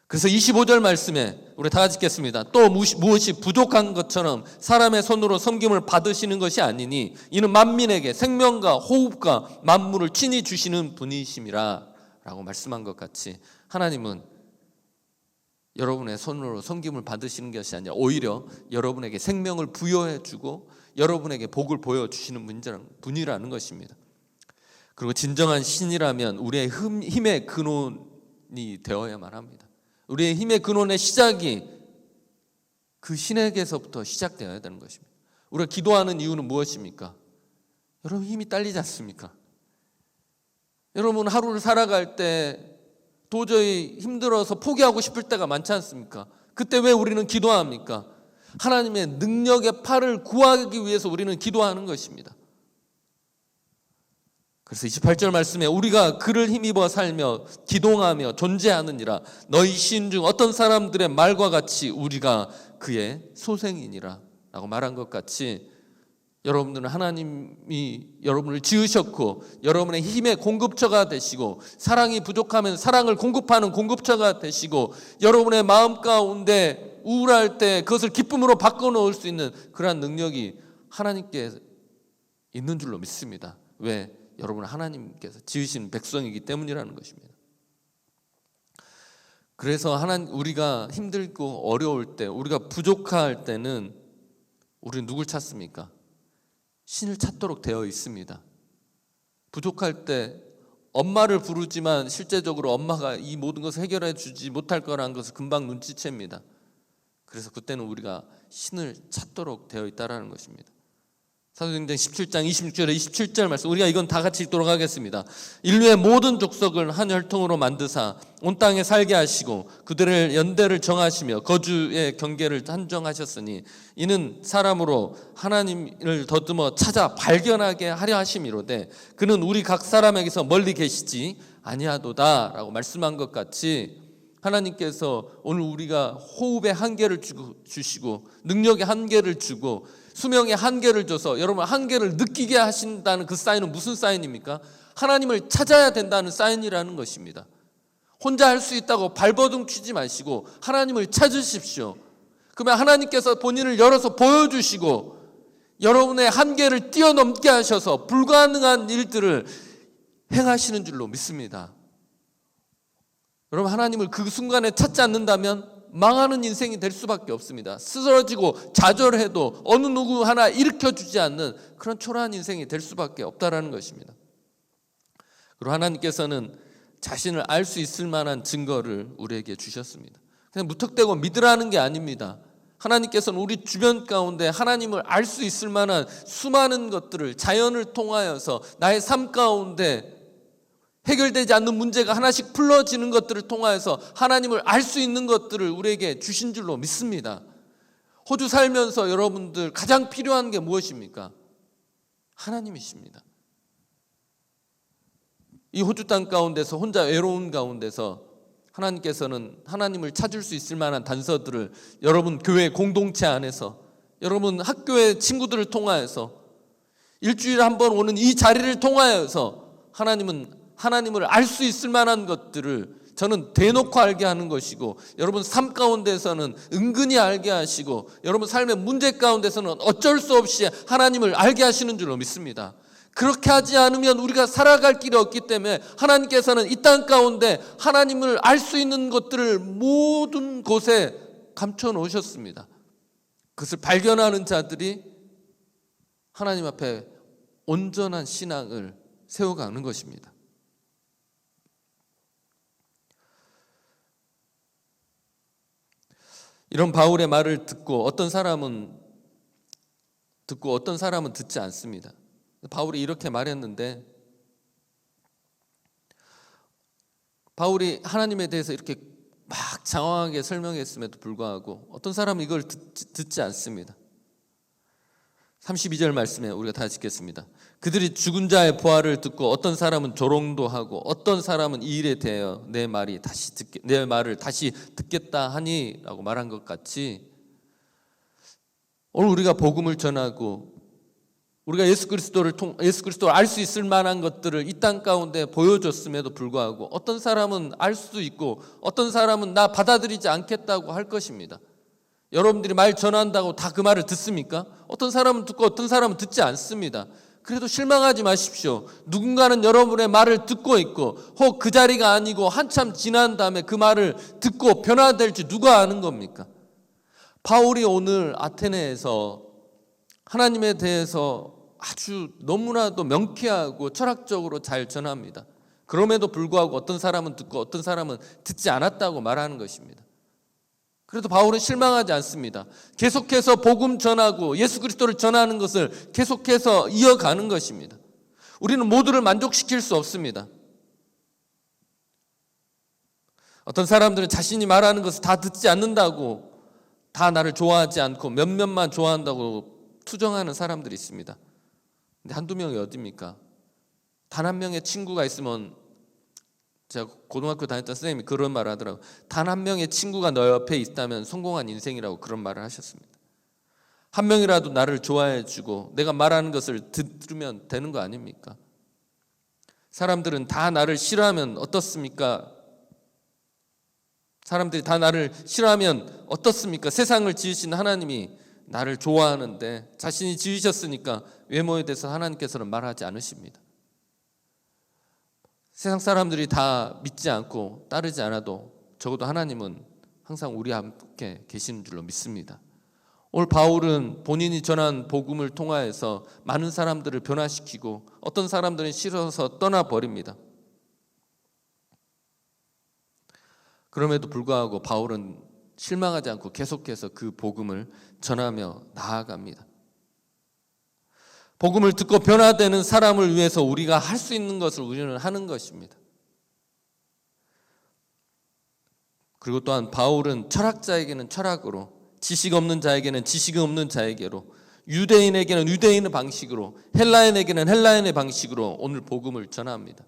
그래서 25절 말씀에 우리 다 같이 읽겠습니다. 또 무엇이 부족한 것처럼 사람의 손으로 섬김을 받으시는 것이 아니니 이는 만민에게 생명과 호흡과 만물을 친히 주시는 분이심이라 라고 말씀한 것 같이 하나님은 여러분의 손으로 섬김을 받으시는 것이 아니라 오히려 여러분에게 생명을 부여해 주고 여러분에게 복을 보여주시는 분이라는 것입니다. 그리고 진정한 신이라면 우리의 힘의 근원이 되어야만 합니다. 우리의 힘의 근원의 시작이 그 신에게서부터 시작되어야 되는 것입니다. 우리가 기도하는 이유는 무엇입니까? 여러분 힘이 딸리지 않습니까? 여러분 하루를 살아갈 때 도저히 힘들어서 포기하고 싶을 때가 많지 않습니까? 그때 왜 우리는 기도합니까? 하나님의 능력의 팔을 구하기 위해서 우리는 기도하는 것입니다. 그래서 28절 말씀에 우리가 그를 힘입어 살며 기동하며 존재하느니라 너희 시인 중 어떤 사람들의 말과 같이 우리가 그의 소생이니라 라고 말한 것 같이 여러분들은 하나님이 여러분을 지으셨고 여러분의 힘의 공급처가 되시고 사랑이 부족하면 사랑을 공급하는 공급처가 되시고 여러분의 마음 가운데 우울할 때 그것을 기쁨으로 바꿔놓을 수 있는 그러한 능력이 하나님께 있는 줄로 믿습니다. 왜? 여러분은 하나님께서 지으신 백성이기 때문이라는 것입니다. 그래서 우리가 힘들고 어려울 때 우리가 부족할 때는 우리는 누굴 찾습니까? 신을 찾도록 되어 있습니다. 부족할 때 엄마를 부르지만 실제적으로 엄마가 이 모든 것을 해결해 주지 못할 거라는 것을 금방 눈치챕니다. 그래서 그때는 우리가 신을 찾도록 되어 있다는 것입니다. 사도행전 17장 26절에 27절 말씀 우리가 이건 다 같이 읽도록 하겠습니다. 인류의 모든 족속을 한 혈통으로 만드사 온 땅에 살게 하시고 그들의 연대를 정하시며 거주의 경계를 한정하셨으니 이는 사람으로 하나님을 더듬어 찾아 발견하게 하려 하심이로되 그는 우리 각 사람에게서 멀리 계시지 아니하도다 라고 말씀한 것 같이 하나님께서 오늘 우리가 호흡의 한계를 주시고 능력의 한계를 주고 수명의 한계를 줘서 여러분 한계를 느끼게 하신다는 그 사인은 무슨 사인입니까? 하나님을 찾아야 된다는 사인이라는 것입니다. 혼자 할 수 있다고 발버둥 치지 마시고 하나님을 찾으십시오. 그러면 하나님께서 본인을 열어서 보여주시고 여러분의 한계를 뛰어넘게 하셔서 불가능한 일들을 행하시는 줄로 믿습니다. 여러분 하나님을 그 순간에 찾지 않는다면 망하는 인생이 될 수밖에 없습니다. 쓰러지고 좌절해도 어느 누구 하나 일으켜주지 않는 그런 초라한 인생이 될 수밖에 없다라는 것입니다. 그리고 하나님께서는 자신을 알 수 있을 만한 증거를 우리에게 주셨습니다. 그냥 무턱대고 믿으라는 게 아닙니다. 하나님께서는 우리 주변 가운데 하나님을 알 수 있을 만한 수많은 것들을 자연을 통하여서 나의 삶 가운데 해결되지 않는 문제가 하나씩 풀어지는 것들을 통하여서 하나님을 알 수 있는 것들을 우리에게 주신 줄로 믿습니다. 호주 살면서 여러분들 가장 필요한 게 무엇입니까? 하나님이십니다. 이 호주 땅 가운데서 혼자 외로운 가운데서 하나님께서는 하나님을 찾을 수 있을 만한 단서들을 여러분 교회 공동체 안에서, 여러분 학교의 친구들을 통하여서, 일주일에 한 번 오는 이 자리를 통하여서 하나님을 알 수 있을 만한 것들을 저는 대놓고 알게 하는 것이고, 여러분 삶 가운데서는 은근히 알게 하시고, 여러분 삶의 문제 가운데서는 어쩔 수 없이 하나님을 알게 하시는 줄로 믿습니다. 그렇게 하지 않으면 우리가 살아갈 길이 없기 때문에 하나님께서는 이 땅 가운데 하나님을 알 수 있는 것들을 모든 곳에 감춰 놓으셨습니다. 그것을 발견하는 자들이 하나님 앞에 온전한 신앙을 세워가는 것입니다. 이런 바울의 말을 듣고 어떤 사람은 듣지 않습니다. 바울이 이렇게 말했는데, 바울이 하나님에 대해서 이렇게 막 장황하게 설명했음에도 불구하고 어떤 사람은 이걸 듣지 않습니다. 32절 말씀에 우리가 다 읽겠습니다. 그들이 죽은 자의 부활을 듣고 어떤 사람은 조롱도 하고 어떤 사람은 이 일에 대하여 내 말을 다시 듣겠다 하니 라고 말한 것 같이, 오늘 우리가 복음을 전하고 우리가 예수 그리스도를 알 수 있을 만한 것들을 이 땅 가운데 보여줬음에도 불구하고 어떤 사람은 알 수도 있고 어떤 사람은 나 받아들이지 않겠다고 할 것입니다. 여러분들이 말 전한다고 다 그 말을 듣습니까? 어떤 사람은 듣고 어떤 사람은 듣지 않습니다. 그래도 실망하지 마십시오. 누군가는 여러분의 말을 듣고 있고, 혹 그 자리가 아니고 한참 지난 다음에 그 말을 듣고 변화될지 누가 아는 겁니까? 바울이 오늘 아테네에서 하나님에 대해서 아주 너무나도 명쾌하고 철학적으로 잘 전합니다. 그럼에도 불구하고 어떤 사람은 듣고 어떤 사람은 듣지 않았다고 말하는 것입니다. 그래도 바울은 실망하지 않습니다. 계속해서 복음 전하고 예수 그리스도를 전하는 것을 계속해서 이어가는 것입니다. 우리는 모두를 만족시킬 수 없습니다. 어떤 사람들은 자신이 말하는 것을 다 듣지 않는다고, 다 나를 좋아하지 않고 몇몇만 좋아한다고 투정하는 사람들이 있습니다. 근데 한두 명이 어딥니까? 단 한 명의 친구가 있으면, 제가 고등학교 다녔던 선생님이 그런 말을 하더라고요. 단 한 명의 친구가 너 옆에 있다면 성공한 인생이라고 그런 말을 하셨습니다. 한 명이라도 나를 좋아해 주고 내가 말하는 것을 들으면 되는 거 아닙니까? 사람들은 다 나를 싫어하면 어떻습니까? 사람들이 다 나를 싫어하면 어떻습니까? 세상을 지으신 하나님이 나를 좋아하는데 자신이 지으셨으니까 외모에 대해서 하나님께서는 말하지 않으십니다. 세상 사람들이 다 믿지 않고 따르지 않아도 적어도 하나님은 항상 우리 함께 계시는 줄로 믿습니다. 오늘 바울은 본인이 전한 복음을 통하여서 많은 사람들을 변화시키고 어떤 사람들은 싫어서 떠나버립니다. 그럼에도 불구하고 바울은 실망하지 않고 계속해서 그 복음을 전하며 나아갑니다. 복음을 듣고 변화되는 사람을 위해서 우리가 할 수 있는 것을 우리는 하는 것입니다. 그리고 또한 바울은 철학자에게는 철학으로, 지식 없는 자에게는 지식 없는 자에게로, 유대인에게는 유대인의 방식으로, 헬라인에게는 헬라인의 방식으로 오늘 복음을 전합니다.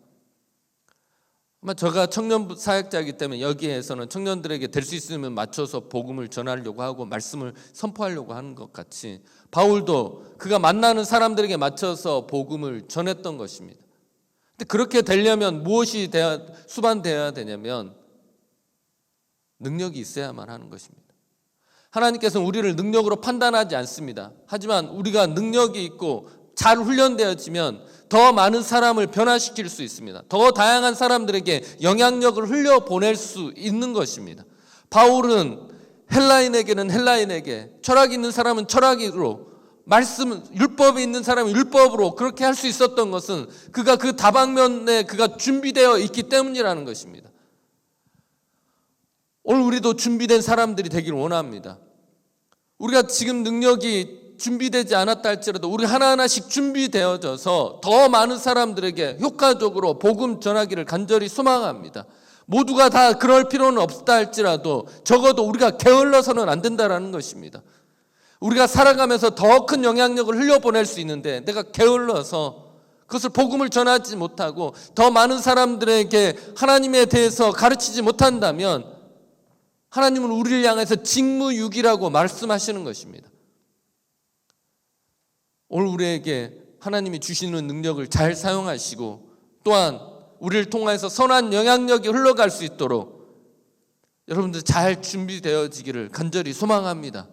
아마 제가 청년부 사역자이기 때문에 여기에서는 청년들에게 될 수 있으면 맞춰서 복음을 전하려고 하고 말씀을 선포하려고 하는 것 같이, 바울도 그가 만나는 사람들에게 맞춰서 복음을 전했던 것입니다. 근데 그렇게 되려면 무엇이 수반되어야 되냐면 능력이 있어야만 하는 것입니다. 하나님께서는 우리를 능력으로 판단하지 않습니다. 하지만 우리가 능력이 있고 잘 훈련되어지면 더 많은 사람을 변화시킬 수 있습니다. 더 다양한 사람들에게 영향력을 흘려보낼 수 있는 것입니다. 바울은 헬라인에게는 헬라인에게, 철학이 있는 사람은 철학으로, 율법이 있는 사람은 율법으로 그렇게 할 수 있었던 것은 그가 그 다방면에 그가 준비되어 있기 때문이라는 것입니다. 오늘 우리도 준비된 사람들이 되기를 원합니다. 우리가 지금 능력이 준비되지 않았다 할지라도 우리 하나하나씩 준비되어져서 더 많은 사람들에게 효과적으로 복음 전하기를 간절히 소망합니다. 모두가 다 그럴 필요는 없다 할지라도 적어도 우리가 게을러서는 안 된다라는 것입니다. 우리가 살아가면서 더 큰 영향력을 흘려보낼 수 있는데 내가 게을러서 그것을 복음을 전하지 못하고 더 많은 사람들에게 하나님에 대해서 가르치지 못한다면 하나님은 우리를 향해서 직무유기라고 말씀하시는 것입니다. 오늘 우리에게 하나님이 주시는 능력을 잘 사용하시고 또한 우리를 통해서 선한 영향력이 흘러갈 수 있도록 여러분들 잘 준비되어지기를 간절히 소망합니다.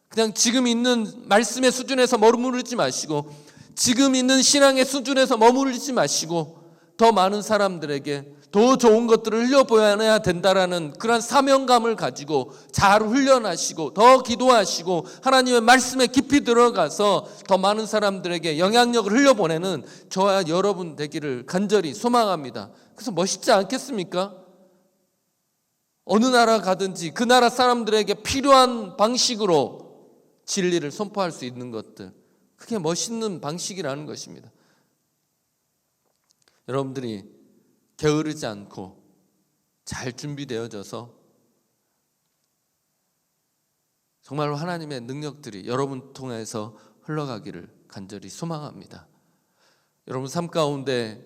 그냥 지금 있는 말씀의 수준에서 머무르지 마시고 지금 있는 신앙의 수준에서 머무르지 마시고 더 많은 사람들에게 더 좋은 것들을 흘려보여야 된다라는 그런 사명감을 가지고 잘 훈련하시고 더 기도하시고 하나님의 말씀에 깊이 들어가서 더 많은 사람들에게 영향력을 흘려보내는 저와 여러분 되기를 간절히 소망합니다. 그래서 멋있지 않겠습니까? 어느 나라 가든지 그 나라 사람들에게 필요한 방식으로 진리를 선포할 수 있는 것들, 그게 멋있는 방식이라는 것입니다. 여러분들이 게으르지 않고 잘 준비되어져서 정말로 하나님의 능력들이 여러분 통해서 흘러가기를 간절히 소망합니다. 여러분 삶 가운데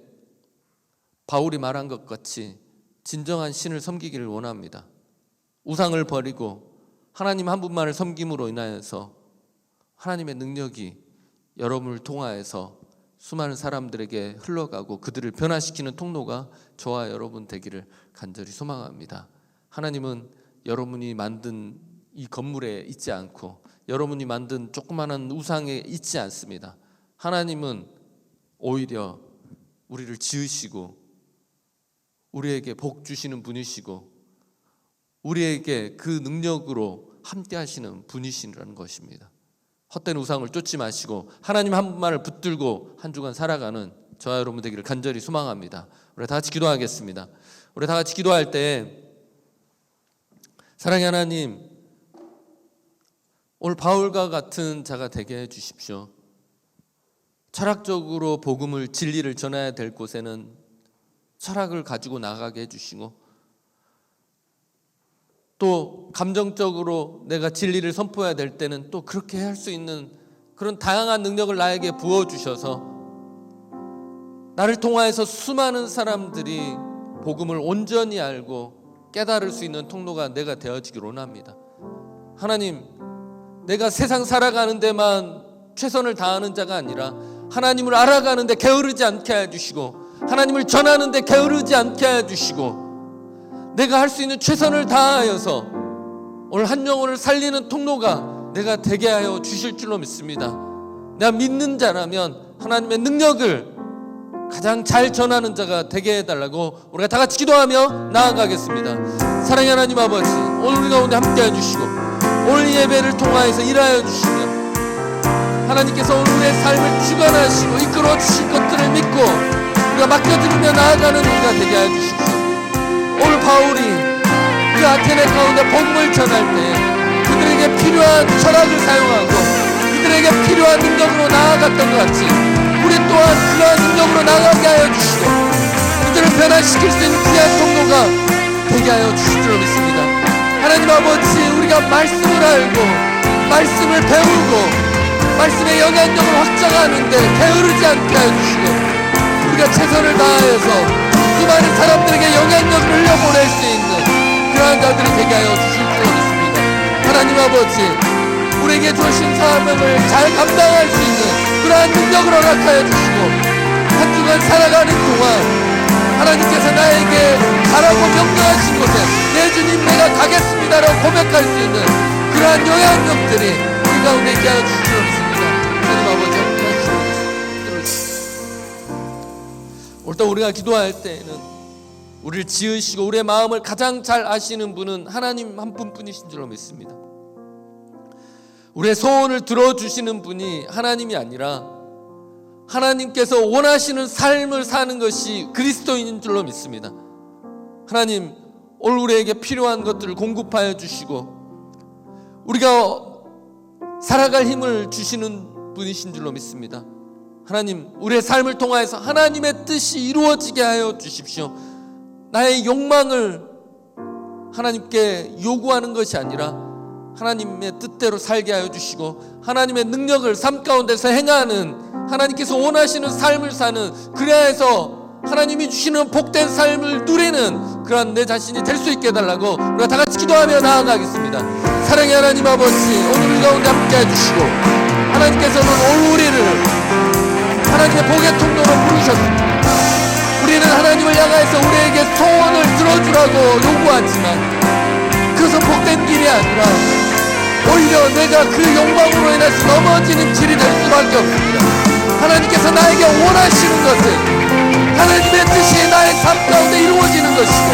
바울이 말한 것 같이 진정한 신을 섬기기를 원합니다. 우상을 버리고 하나님 한 분만을 섬김으로 인하여서 하나님의 능력이 여러분을 통하여서 수많은 사람들에게 흘러가고 그들을 변화시키는 통로가 저와 여러분 되기를 간절히 소망합니다. 하나님은 여러분이 만든 이 건물에 있지 않고 여러분이 만든 조그마한 우상에 있지 않습니다. 하나님은 오히려 우리를 지으시고 우리에게 복 주시는 분이시고 우리에게 그 능력으로 함께 하시는 분이시라는 것입니다. 헛된 우상을 쫓지 마시고 하나님 한 분만을 붙들고 한 주간 살아가는 저와 여러분 되기를 간절히 소망합니다. 우리 다 같이 기도하겠습니다. 우리 다 같이 기도할 때 사랑의 하나님, 오늘 바울과 같은 자가 되게 해주십시오. 철학적으로 복음을 진리를 전해야 될 곳에는 철학을 가지고 나가게 해주시고 또 감정적으로 내가 진리를 선포해야 될 때는 또 그렇게 할 수 있는 그런 다양한 능력을 나에게 부어주셔서 나를 통하여서 수많은 사람들이 복음을 온전히 알고 깨달을 수 있는 통로가 내가 되어지길 원합니다. 하나님, 내가 세상 살아가는 데만 최선을 다하는 자가 아니라 하나님을 알아가는 데 게으르지 않게 해주시고 하나님을 전하는 데 게으르지 않게 해주시고 내가 할 수 있는 최선을 다하여서 오늘 한 영혼을 살리는 통로가 내가 되게 하여 주실 줄로 믿습니다. 내가 믿는 자라면 하나님의 능력을 가장 잘 전하는 자가 되게 해달라고 우리가 다 같이 기도하며 나아가겠습니다. 사랑의 하나님 아버지, 오늘 우리 가운데 함께 해주시고 오늘 예배를 통하여서 일하여 주시며 하나님께서 오늘 우리의 삶을 주관하시고 이끌어 주실 것들을 믿고 우리가 맡겨드리며 나아가는 우리가 되게 하여 주십시오. 오늘 바울이 그 아테네 가운데 복음을 전할 때 그들에게 필요한 철학을 사용하고 그들에게 필요한 능력으로 나아갔던 것 같이 우리 또한 그러한 능력으로 나아가게 하여 주시고 그들을 변화시킬 수 있는 귀한 통로가 되게 하여 주실 줄로 믿습니다. 하나님 아버지, 우리가 말씀을 알고 말씀을 배우고 말씀의 영향력을 확장하는데 게으르지 않게 하여 주시고 우리가 최선을 다하여서 수많은 사람들에게 영향력을 흘려보낼 수 있는 그러한 자들이 되게 하여 주실 줄로 믿습니다. 하나님 아버지, 우리에게 주신 사명을 잘 감당할 수 있는 그러한 능력을 허락하여 주시고 한 주간 살아가는 동안 하나님께서 나에게 가라고 명령하신 곳에 내 주님 내가 가겠습니다라고 고백할 수 있는 그러한 영향력들이 우리 가운데 있게 하여 주실 줄로 믿습니다. 하나님 아버지, 함께 하시옵소서. 오늘 또 우리가 기도할 때에는 우리를 지으시고 우리의 마음을 가장 잘 아시는 분은 하나님 한 분뿐이신 줄로 믿습니다. 우리의 소원을 들어주시는 분이 하나님이 아니라 하나님께서 원하시는 삶을 사는 것이 그리스도인인 줄로 믿습니다. 하나님, 오늘 우리에게 필요한 것들을 공급하여 주시고 우리가 살아갈 힘을 주시는 분이신 줄로 믿습니다. 하나님, 우리의 삶을 통하여서 하나님의 뜻이 이루어지게 하여 주십시오. 나의 욕망을 하나님께 요구하는 것이 아니라 하나님의 뜻대로 살게 하여 주시고 하나님의 능력을 삶 가운데서 행하는, 하나님께서 원하시는 삶을 사는, 그래야 해서 하나님이 주시는 복된 삶을 누리는 그런 내 자신이 될 수 있게 해달라고 우리가 다 같이 기도하며 나아가겠습니다. 사랑의 하나님 아버지, 오늘 가운데 함께 해주시고 하나님께서는 올 우리를 하나님의 복의 통로로 부르셨습니다. 우리는 하나님을 향하여서 우리에게 소원을 들어주라고 요구하지만 그것은 복된 길이 아니라 오히려 내가 그 욕망으로 인해서 넘어지는 길이 될 수밖에 없습니다. 하나님께서 나에게 원하시는 것은 하나님의 뜻이 나의 삶 가운데 이루어지는 것이고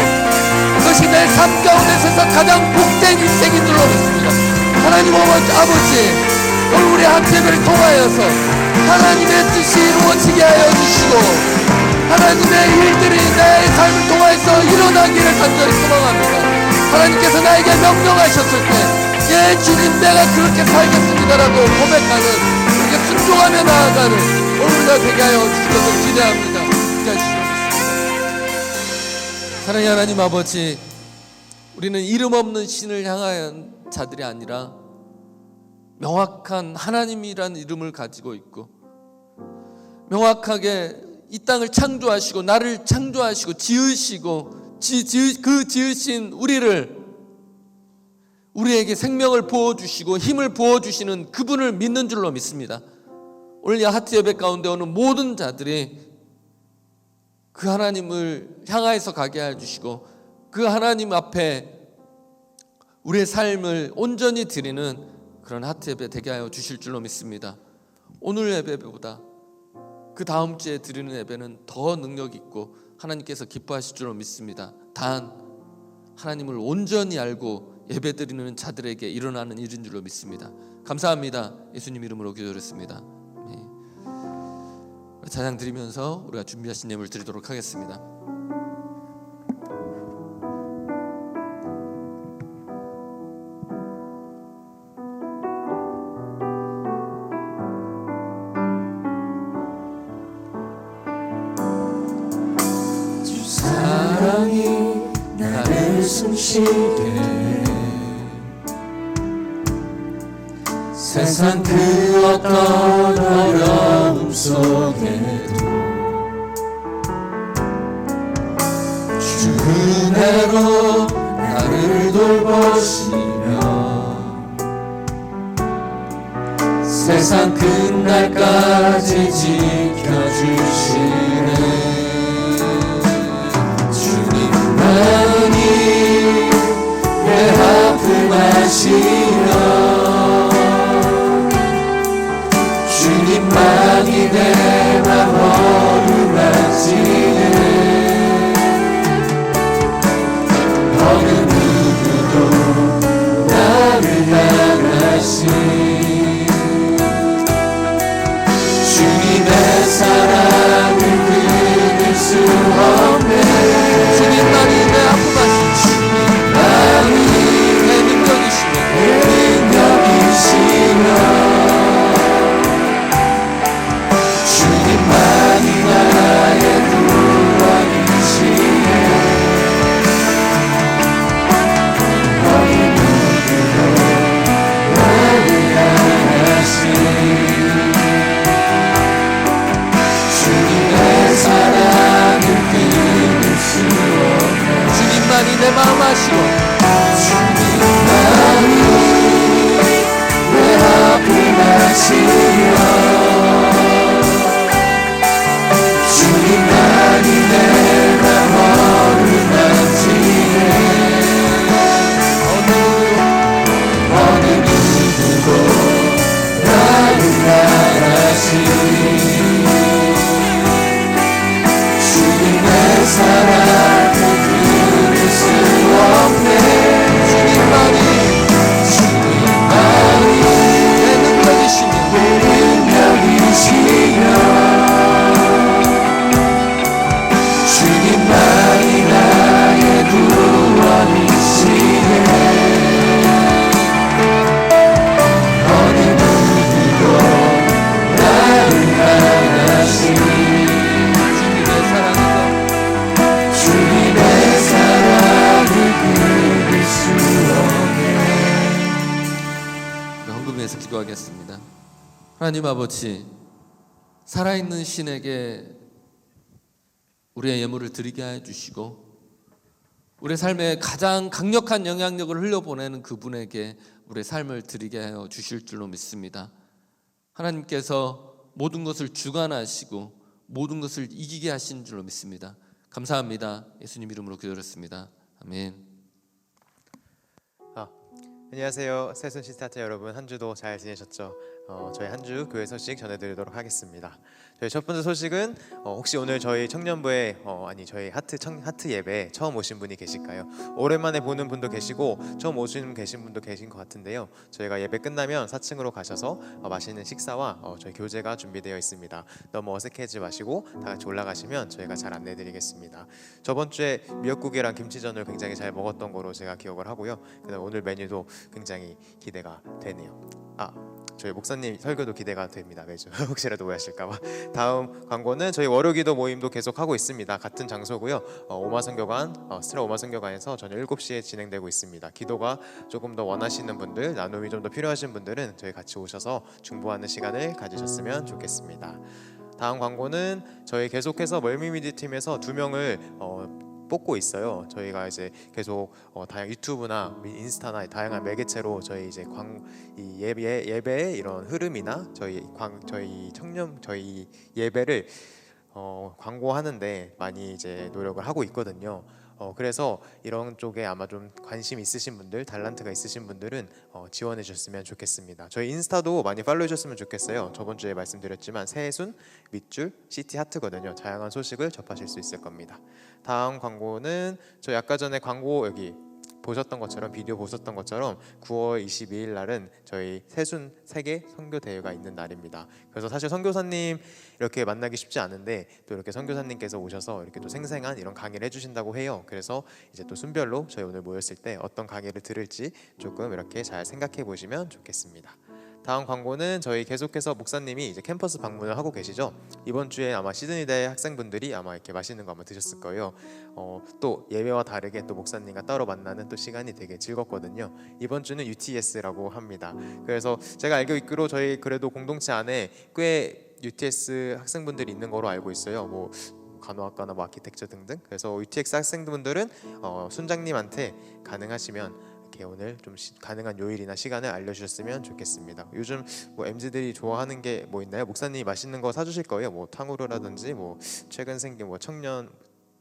그것이 내 삶 가운데서 가장 복된 인생인 줄로 믿습니다. 하나님 아버지, 오늘 우리 한재배를 통하여서 하나님의 뜻이 이루어지게 하여 주시고 하나님의 일들이 내 삶을 통하여서 일어나기를 간절히 소망합니다. 하나님께서 나에게 명령하셨을 때 예 주님, 내가 그렇게 살겠습니다라고 고백하는, 그렇게 순종하며 나아가는 오늘 우리가 되게 하여 주시옵소서 기대합니다. 사랑의 하나님 아버지, 우리는 이름 없는 신을 향한 자들이 아니라 명확한 하나님이라는 이름을 가지고 있고 명확하게 이 땅을 창조하시고 나를 창조하시고 지으시고 그 지으신 우리에게 생명을 부어주시고 힘을 부어주시는 그분을 믿는 줄로 믿습니다. 오늘 이 하트 예배 가운데 오는 모든 자들이 그 하나님을 향하여서 가게 해주시고 그 하나님 앞에 우리의 삶을 온전히 드리는 그런 하트 예배 되게 하여 주실 줄로 믿습니다. 오늘 예배보다 그 다음 주에 드리는 예배는 더 능력 있고 하나님께서 기뻐하실 줄로 믿습니다. 단 하나님을 온전히 알고 예배드리는 자들에게 일어나는 일인 줄로 믿습니다. 감사합니다. 예수님 이름으로 기도드렸습니다. 찬양 드리면서 우리가 준비하신 예물 드리도록 하겠습니다. 주 사랑이 나를 숨쉬게 세상 그 어떤 어려움 속에도 주 은혜로 나를 돌보시며 세상 끝날까지 지켜주시네 주님만이 내 아픔 아시며 주님만이 내 맘 어루만지네 어느 누구도 나를 향하신 주님의 사랑을 끊을 수 없네 주님만이 내 아픔 아시고 주님만이 내 능력이시며 주님만이 나의 구원이시네 어느 누구도 나를 향하신 주님의 사랑을 끊을 수 없네 주님만이 내 마음 아시고 주님만이 내 아픔 아시며 주님만이 내 맘 어루만지네 어느 누구도 나를 향하신 주님의 사랑을 끊을 수 없네 주님만이 내 능력이시며 기도하겠습니다. 하나님 아버지, 살아있는 신에게 우리의 예물을 드리게 해 주시고 우리의 삶에 가장 강력한 영향력을 흘려보내는 그분에게 우리의 삶을 드리게 하여 주실 줄로 믿습니다. 하나님께서 모든 것을 주관하시고 모든 것을 이기게 하신 줄로 믿습니다. 감사합니다. 예수님 이름으로 기도드렸습니다. 아멘. 안녕하세요. 새순 시스타트 여러분, 한 주도 잘 지내셨죠? 저희 한 주 교회 소식 전해드리도록 하겠습니다. 저희 첫 번째 소식은 혹시 오늘 저희 청년부에 저희 하트 예배 처음 오신 분이 계실까요? 오랜만에 보는 분도 계시고 처음 계신 분도 계신 것 같은데요. 저희가 예배 끝나면 4층으로 가셔서 맛있는 식사와 저희 교제가 준비되어 있습니다. 너무 어색해지지 마시고 다 같이 올라가시면 저희가 잘 안내드리겠습니다. 저번 주에 미역국이랑 김치전을 굉장히 잘 먹었던 거로 제가 기억을 하고요. 그다음 오늘 메뉴도 굉장히 기대가 되네요. 저희 목사님 설교도 기대가 됩니다. 매주 혹시라도 오해하실까봐. 다음 광고는 저희 월요기도 모임도 계속 하고 있습니다. 같은 장소고요. 스트라 오마선교관에서 저녁 7시에 진행되고 있습니다. 기도가 조금 더 원하시는 분들, 나눔이 좀 더 필요하신 분들은 저희 같이 오셔서 중보하는 시간을 가지셨으면 좋겠습니다. 다음 광고는 저희 계속해서 멀미미디 팀에서 2명을 뽑고 있어요. 저희가 이제 계속 다양 유튜브나 인스타나 다양한 매개체로 저희 이제 이 예배의 이런 흐름이나 저희 예배를 광고하는데 많이 이제 노력을 하고 있거든요. 그래서 이런 쪽에 아마 좀 관심 있으신 분들, 달란트가 있으신 분들은 지원해 주셨으면 좋겠습니다. 저희 인스타도 많이 팔로우 해주셨으면 좋겠어요. 저번 주에 말씀드렸지만 새순, 밑줄, 시티 하트거든요. 다양한 소식을 접하실 수 있을 겁니다. 다음 광고는 저희 아까 전에 광고 여기 보셨던 것처럼 비디오 보셨던 것처럼 9월 22일 날은 저희 새순 세계 선교 대회가 있는 날입니다. 그래서 사실 선교사님 이렇게 만나기 쉽지 않은데 또 이렇게 선교사님께서 오셔서 이렇게 또 생생한 이런 강의를 해주신다고 해요. 그래서 이제 또 순별로 저희 오늘 모였을 때 어떤 강의를 들을지 조금 이렇게 잘 생각해 보시면 좋겠습니다. 다음 광고는 저희 계속해서 목사님이 이제 캠퍼스 방문을 하고 계시죠. 이번 주에 아마 시드니대 학생분들이 아마 이렇게 맛있는 거 아마 드셨을 거예요. 또 예배와 다르게 또 목사님과 따로 만나는 또 시간이 되게 즐겁거든요. 이번 주는 UTS라고 합니다. 그래서 제가 알고 있기로 저희 그래도 공동체 안에 꽤 UTS 학생분들이 있는 거로 알고 있어요. 뭐 간호학과나 뭐 아키텍처 등등. 그래서 UTS 학생분들은 순장님한테 가능하시면 오늘 좀 가능한 요일이나 시간을 알려주셨으면 좋겠습니다. 요즘 뭐 MZ들이 좋아하는 게 뭐 있나요? 목사님이 맛있는 거 사주실 거예요. 뭐 탕후루라든지 뭐 최근 생긴 뭐 청년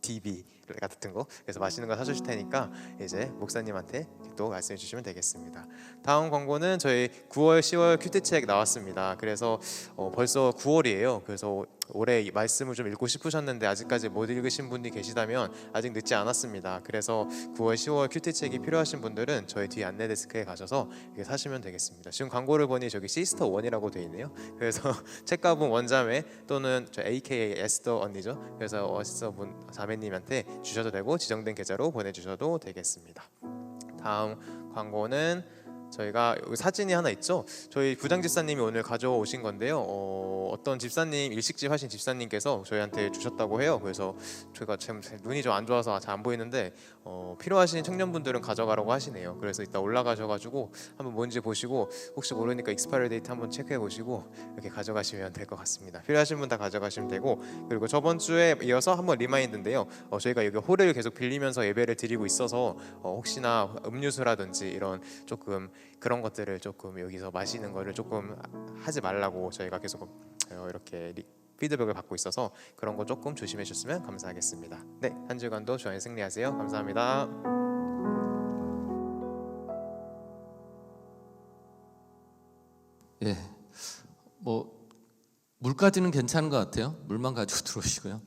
DB 같은 거, 그래서 맛있는 거 사주실 테니까 이제 목사님한테 또 말씀해 주시면 되겠습니다. 다음 광고는 저희 9월 10월 큐티책 나왔습니다. 그래서 벌써 9월이에요. 그래서 올해 말씀을 좀 읽고 싶으셨는데 아직까지 못 읽으신 분이 계시다면 아직 늦지 않았습니다. 그래서 9월 10월 큐티책이 필요하신 분들은 저희 뒤 안내 데스크에 가셔서 이렇게 사시면 되겠습니다. 지금 광고를 보니 저기 시스터 원이라고 되어 있네요. 그래서 책가분 원자매 또는 저 AKA 에스더 언니죠. 그래서 에스더분 자매님한테 주셔도 되고 지정된 계좌로 보내주셔도 되겠습니다. 다음 광고는 저희가 여기 사진이 하나 있죠. 저희 부장 집사님이 오늘 가져오신 건데요. 어떤 집사님, 일식집 하신 집사님께서 저희한테 주셨다고 해요. 그래서 저희가 참 눈이 좀 안 좋아서 잘 안 보이는데 필요하신 청년분들은 가져가라고 하시네요. 그래서 이따 올라가셔가지고 한번 뭔지 보시고 혹시 모르니까 익스파이어 데이트 한번 체크해 보시고 이렇게 가져가시면 될 것 같습니다. 필요하신 분 다 가져가시면 되고, 그리고 저번 주에 이어서 한번 리마인드인데요. 저희가 여기 홀을 계속 빌리면서 예배를 드리고 있어서 혹시나 음료수라든지 이런 조금 그런 것들을 조금 여기서 마시는 거를 조금 하지 말라고 저희가 계속 이렇게 피드백을 받고 있어서 그런 거 조금 조심해 주셨으면 감사하겠습니다. 네, 한 주간도 주안에 승리하세요. 감사합니다. 예, 뭐 물까지는 괜찮은 것 같아요. 물만 가지고 들어오시고요.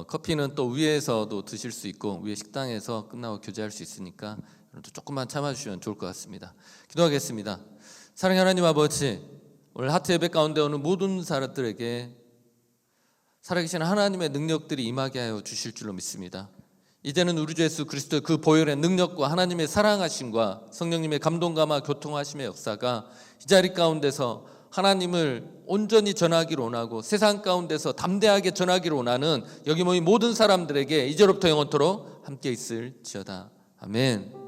커피는 또 위에서도 드실 수 있고 위에 식당에서 끝나고 교제할 수 있으니까 또 조금만 참아주시면 좋을 것 같습니다. 기도하겠습니다. 사랑하는 하나님 아버지, 오늘 하트 예배 가운데 오는 모든 사람들에게 살아계신 하나님의 능력들이 임하게 하여 주실 줄로 믿습니다. 이제는 우리 주 예수 그리스도의 그 보혈의 능력과 하나님의 사랑하심과 성령님의 감동감화 교통하심의 역사가 이 자리 가운데서 하나님을 온전히 전하기를 원하고 세상 가운데서 담대하게 전하기를 원하는 여기 모인 모든 사람들에게 이제로부터 영원토록 함께 있을지어다. 아멘.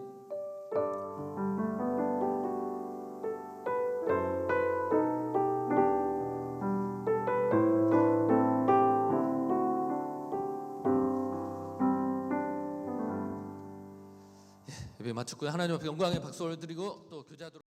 예배 마쳤고요. 하나님 앞에 영광의 박수 올려드리고 또 교제하도록